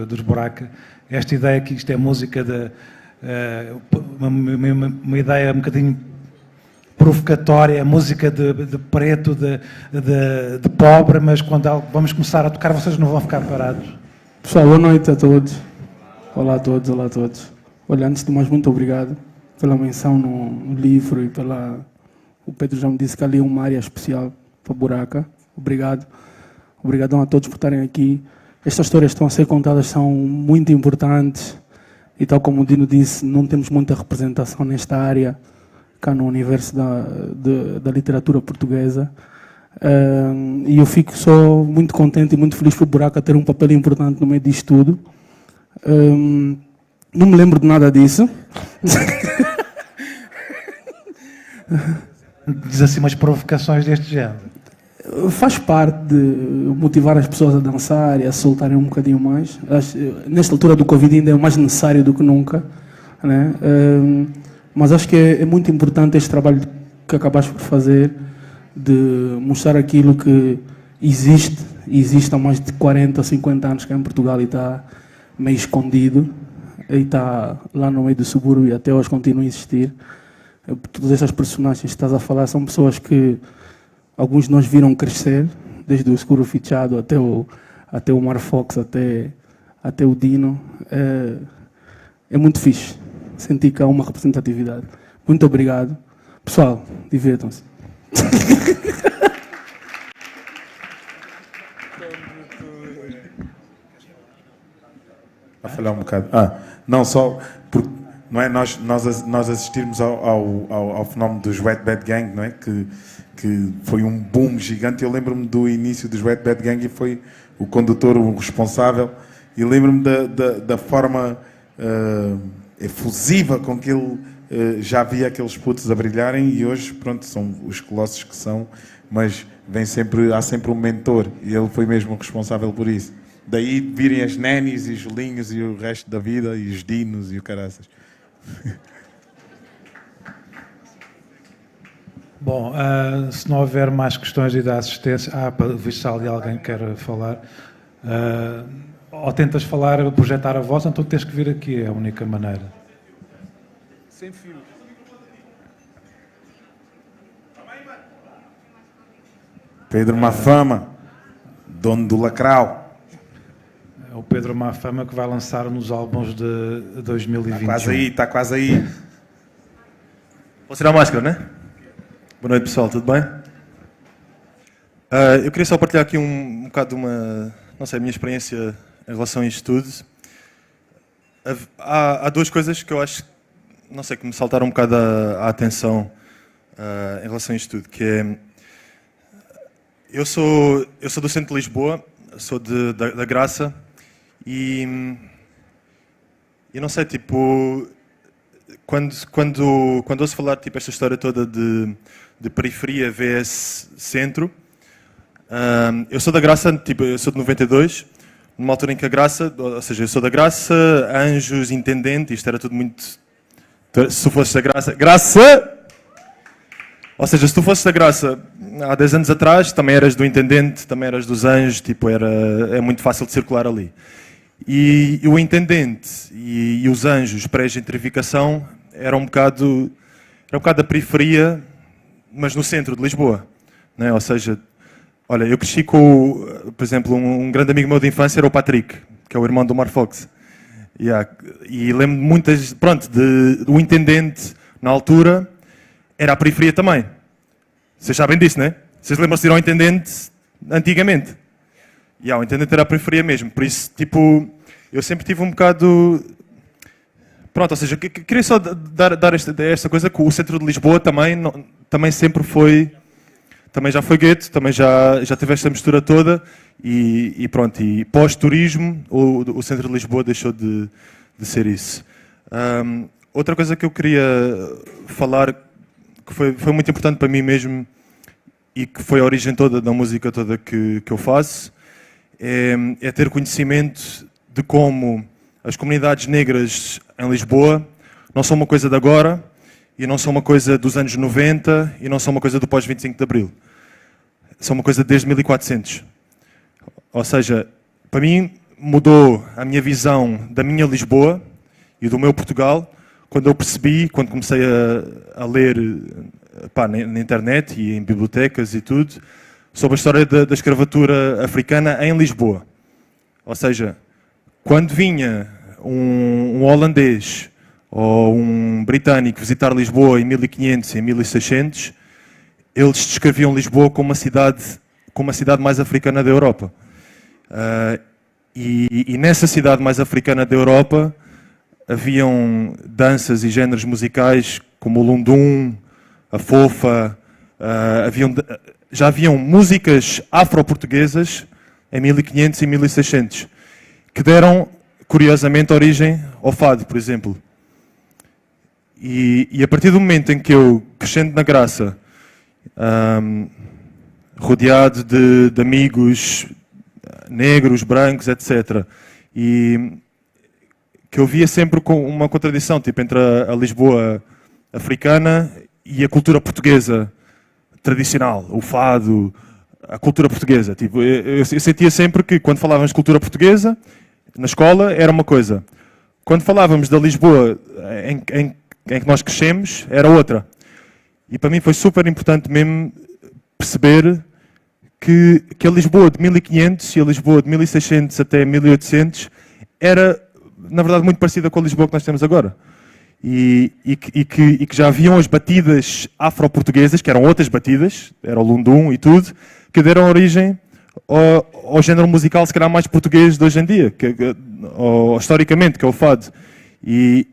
dos Buraca. Esta ideia que isto é música uma ideia um bocadinho provocatória, música de preto, de pobre, mas quando vamos começar a tocar, vocês não vão ficar parados. Pessoal, boa noite a todos. Olá a todos, olá a todos. Olha, antes de mais, muito obrigado pela menção no livro e pelo O Pedro já me disse que ali é uma área especial para Buraca. Obrigado. Obrigadão a todos por estarem aqui. Estas histórias que estão a ser contadas são muito importantes e, tal como o Dino disse, não temos muita representação nesta área cá no universo da literatura portuguesa. E eu fico só muito contente e muito feliz por Buraca ter um papel importante no meio disto tudo. Não me lembro de nada disso. Diz assim umas provocações deste género. Faz parte de motivar as pessoas a dançar e a soltarem um bocadinho mais. Nesta altura do Covid ainda é mais necessário do que nunca, né? Mas acho que é muito importante este trabalho que acabaste por fazer, de mostrar aquilo que existe há mais de 40, 50 anos cá em Portugal e está meio escondido, e está lá no meio do subúrbio e até hoje continua a existir. Todas essas personagens que estás a falar são pessoas que alguns de nós viram crescer, desde o Escuro Fichado até o Mar Fox, até o Dino. É muito fixe sentir que há uma representatividade. Muito obrigado. Pessoal, divirtam-se. A falar um bocado. Não, só porque não é, nós assistirmos ao fenómeno dos Wet Bad Gang, não é? Que foi um boom gigante. Eu lembro-me do início dos Wet Bad Gang e foi o condutor o responsável. E lembro-me da forma efusiva com que ele já via aqueles putos a brilharem, e hoje, pronto, são os colossos que são, mas há sempre um mentor, e ele foi mesmo o responsável por isso. Daí virem as Nenis e os Julinhos e o resto da vida, e os Dinos e o caraças. Bom, se não houver mais questões de dar assistência... para ver se ali alguém quer falar. Ou tentas falar, projetar a voz, então tens que vir aqui, é a única maneira. Sem fio. Pedro Mafama, dono do Lacrau. É o Pedro Mafama que vai lançar nos álbuns de 2021. Está quase aí. Posso tirar a máscara, né? Boa noite, pessoal, tudo bem? Eu queria só partilhar aqui um bocado de a minha experiência em relação a isto tudo. Há duas coisas que eu acho, que me saltaram um bocado a atenção em relação a isto tudo, que é... Eu sou do centro de Lisboa, sou da Graça, e eu não sei, tipo, quando ouço falar, tipo, esta história toda de periferia vs centro, eu sou da Graça, tipo, eu sou de 92, numa altura em que a Graça, ou seja, eu sou da Graça, Anjos, Intendente, isto era tudo muito... Se tu fosses da Graça! Ou seja, se tu fosses da Graça há 10 anos atrás, também eras do Intendente, também eras dos Anjos, tipo, é muito fácil de circular ali. E o Intendente e os Anjos pré-gentrificação era um bocado da periferia, mas no centro de Lisboa, né? Ou seja, olha, eu cresci com, por exemplo, um grande amigo meu de infância era o Patrick, que é o irmão do Mar Fox. E lembro-me muitas, do Intendente na altura, era a periferia também. Vocês sabem disso, não é? Vocês lembram-se de ir ao Intendente antigamente? O Intendente era a periferia mesmo. Por isso, tipo, eu sempre tive um bocado... Pronto, ou seja, queria só dar esta coisa que o centro de Lisboa também sempre foi... Também já foi gueto, também já teve esta mistura toda. E pronto, e pós-turismo, o centro de Lisboa deixou de ser isso. Outra coisa que eu queria falar, que foi muito importante para mim mesmo, e que foi a origem toda da música toda que eu faço, é ter conhecimento de como as comunidades negras em Lisboa não são uma coisa de agora, e não são uma coisa dos anos 90, e não são uma coisa do pós-25 de Abril. São uma coisa desde 1400. Ou seja, para mim mudou a minha visão da minha Lisboa e do meu Portugal quando eu percebi, quando comecei a ler na internet e em bibliotecas e tudo, sobre a história da escravatura africana em Lisboa. Ou seja, quando vinha um holandês ou um britânico visitar Lisboa em 1500 e 1600, eles descreviam Lisboa como a cidade mais africana da Europa. E nessa cidade mais africana da Europa haviam danças e géneros musicais como o lundum, a fofa, já haviam músicas afro-portuguesas em 1500 e 1600 que deram, curiosamente, origem ao fado, por exemplo. E a partir do momento em que eu, crescendo na Graça, rodeado de amigos negros, brancos, etc., e que eu via sempre com uma contradição tipo, entre a Lisboa africana e a cultura portuguesa tradicional, o fado, a cultura portuguesa. Tipo, eu sentia sempre que quando falávamos de cultura portuguesa, na escola, era uma coisa. Quando falávamos da Lisboa em que nós crescemos, era outra. E para mim foi super importante mesmo perceber que a Lisboa de 1500 e a Lisboa de 1600 até 1800 era, na verdade, muito parecida com a Lisboa que nós temos agora. E que já haviam as batidas afro-portuguesas, que eram outras batidas, era o lundum e tudo, que deram origem ao género musical, se calhar mais português de hoje em dia, historicamente, que é o fado. E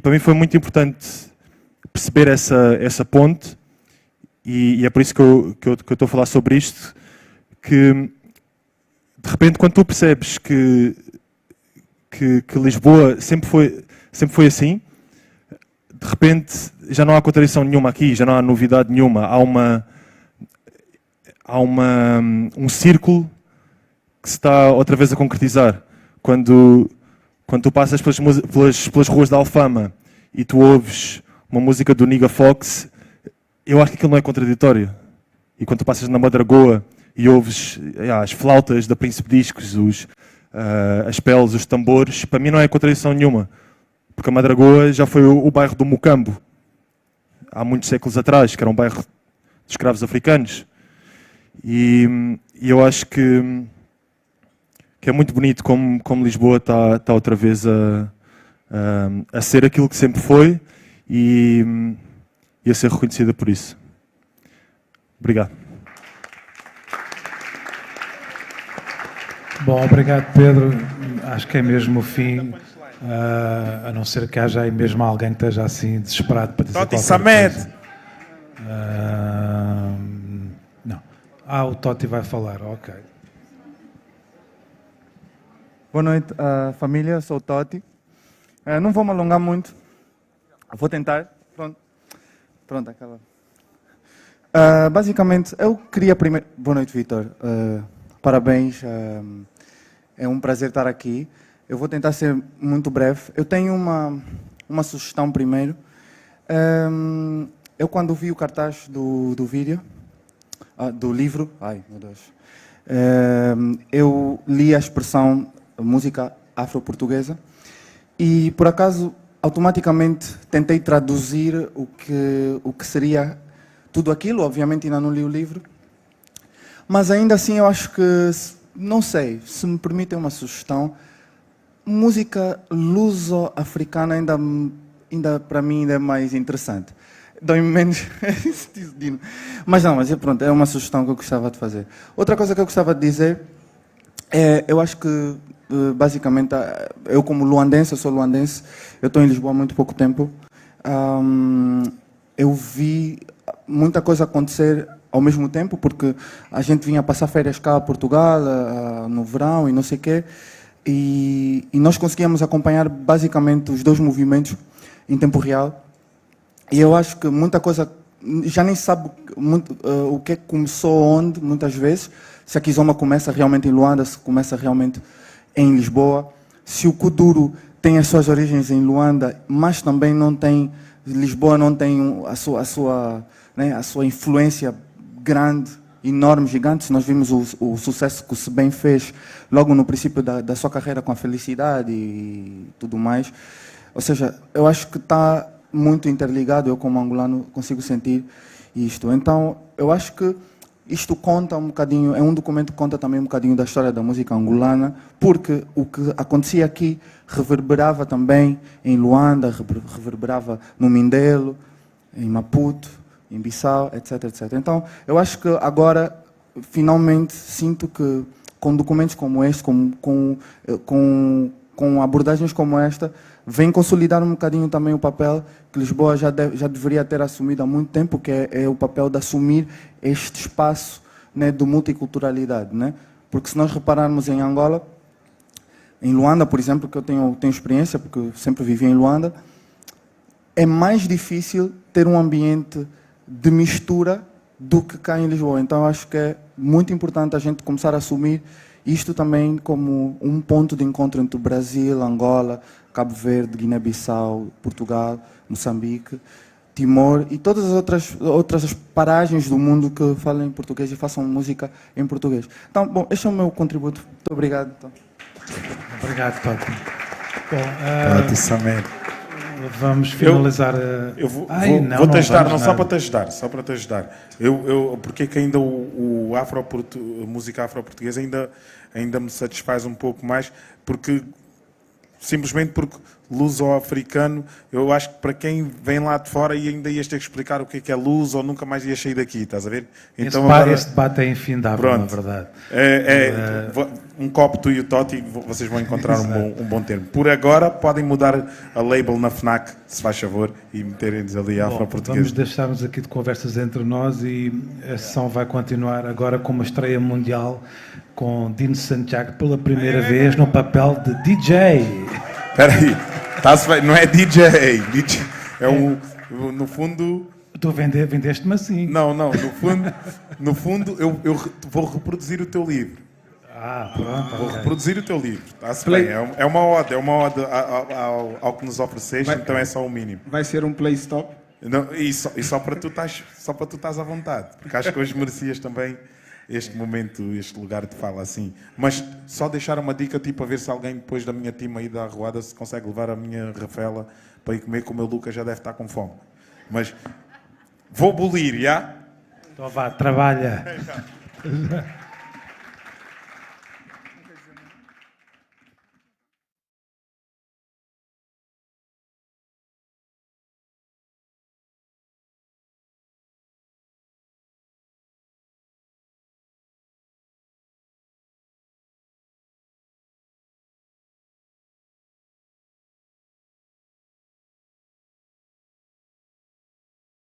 para mim foi muito importante perceber essa ponte, e é por isso que eu estou a falar sobre isto, que de repente quando tu percebes que Lisboa sempre foi assim, de repente já não há contradição nenhuma aqui, já não há novidade nenhuma, há um círculo que se está outra vez a concretizar. Quando tu passas pelas ruas da Alfama e tu ouves uma música do Nigga Fox, eu acho que aquilo não é contraditório. E quando tu passas na Madragoa e ouves as flautas da Príncipe Discos, as peles, os tambores, para mim não é contradição nenhuma. Porque a Madragoa já foi o bairro do Mocambo, há muitos séculos atrás, que era um bairro de escravos africanos. E eu acho que é muito bonito como Lisboa está outra vez a ser aquilo que sempre foi e a ser reconhecida por isso. Obrigado. Bom, obrigado, Pedro. Acho que é mesmo o fim, a não ser que haja aí mesmo alguém que esteja assim desesperado para dizer Toti qualquer Samed. coisa. Não. O Toti vai falar, ok. Boa noite, família. Sou o Toti. Não vou me alongar muito. Vou tentar. Pronto, acaba. Basicamente, eu queria primeiro... Boa noite, Vitor. Parabéns. É um prazer estar aqui. Eu vou tentar ser muito breve. Eu tenho uma sugestão primeiro. Eu, quando vi o cartaz do vídeo, do livro... Ai, meu Deus. Eu li a expressão música afro-portuguesa e, por acaso, automaticamente tentei traduzir o que seria tudo aquilo. Obviamente ainda não li o livro, mas ainda assim eu acho que, não sei, se me permitem uma sugestão, música luso-africana ainda para mim ainda é mais interessante. Dói-me menos. Mas pronto, é uma sugestão que eu gostava de fazer. Outra coisa que eu gostava de dizer eu acho que basicamente, eu como luandense, eu sou luandense, eu estou em Lisboa há muito pouco tempo, eu vi muita coisa acontecer ao mesmo tempo, porque a gente vinha passar férias cá a Portugal, no verão e não sei o quê, e nós conseguíamos acompanhar basicamente os dois movimentos em tempo real, e eu acho que muita coisa, já nem sabe muito, o que começou onde, muitas vezes, se a Kizomba começa realmente em Luanda, se começa realmente em Lisboa, se o Kuduro tem as suas origens em Luanda, mas também não tem, Lisboa não tem a sua influência grande, enorme, gigante. Nós vimos o sucesso que o Sebem fez logo no princípio da sua carreira com a Felicidade e tudo mais. Ou seja, eu acho que está muito interligado, eu como angolano consigo sentir isto. Então, eu acho que isto conta um bocadinho, é um documento que conta também um bocadinho da história da música angolana, porque o que acontecia aqui reverberava também em Luanda, reverberava no Mindelo, em Maputo, em Bissau, etc, etc. Então, eu acho que agora, finalmente, sinto que com documentos como este, com abordagens como esta, vem consolidar um bocadinho também o papel que Lisboa já deveria ter assumido há muito tempo, que é o papel de assumir este espaço, né, de multiculturalidade, né? Porque se nós repararmos em Angola, em Luanda, por exemplo, que eu tenho experiência, porque sempre vivi em Luanda, é mais difícil ter um ambiente de mistura do que cá em Lisboa. Então, acho que é muito importante a gente começar a assumir isto também como um ponto de encontro entre o Brasil, Angola, Cabo Verde, Guiné-Bissau, Portugal, Moçambique, Timor e todas as outras paragens do mundo que falam em português e façam música em português. Então, bom, este é o meu contributo. Muito obrigado. Então. Obrigado, Totti. Totti Samer. Vamos finalizar. Eu vou te ajudar, não só para te ajudar, só para te ajudar. Porque é que ainda a música afro-portuguesa ainda me satisfaz um pouco mais, simplesmente porque luso-africano, eu acho que para quem vem lá de fora e ainda ias ter que explicar o que é luz ou nunca mais ias sair daqui, estás a ver? Então, esse debate é infindável, na verdade. Um copo tu e o Totti, vocês vão encontrar um bom termo. Por agora, podem mudar a label na FNAC, se faz favor, e meterem-nos ali afro-português. Vamos deixar-nos aqui de conversas entre nós e a sessão vai continuar agora com uma estreia mundial com Dino Santiago pela primeira vez no papel de DJ. Espera aí, não é DJ, no fundo... Tu vendeste-me assim. Não, no fundo eu vou reproduzir o teu livro. Pronto. Vou reproduzir o teu livro. Está-se bem, é uma ode ao que nos ofereceste, então é só o mínimo. Vai ser um play stop? Não, e só para tu estás à vontade, porque acho que hoje merecias também este momento, este lugar de fala assim. Mas só deixar uma dica tipo a ver se alguém depois da minha time aí da arruada se consegue levar a minha Rafaela para ir comer, que o meu Lucas já deve estar com fome. Mas vou bolir, já? Então vá, trabalha.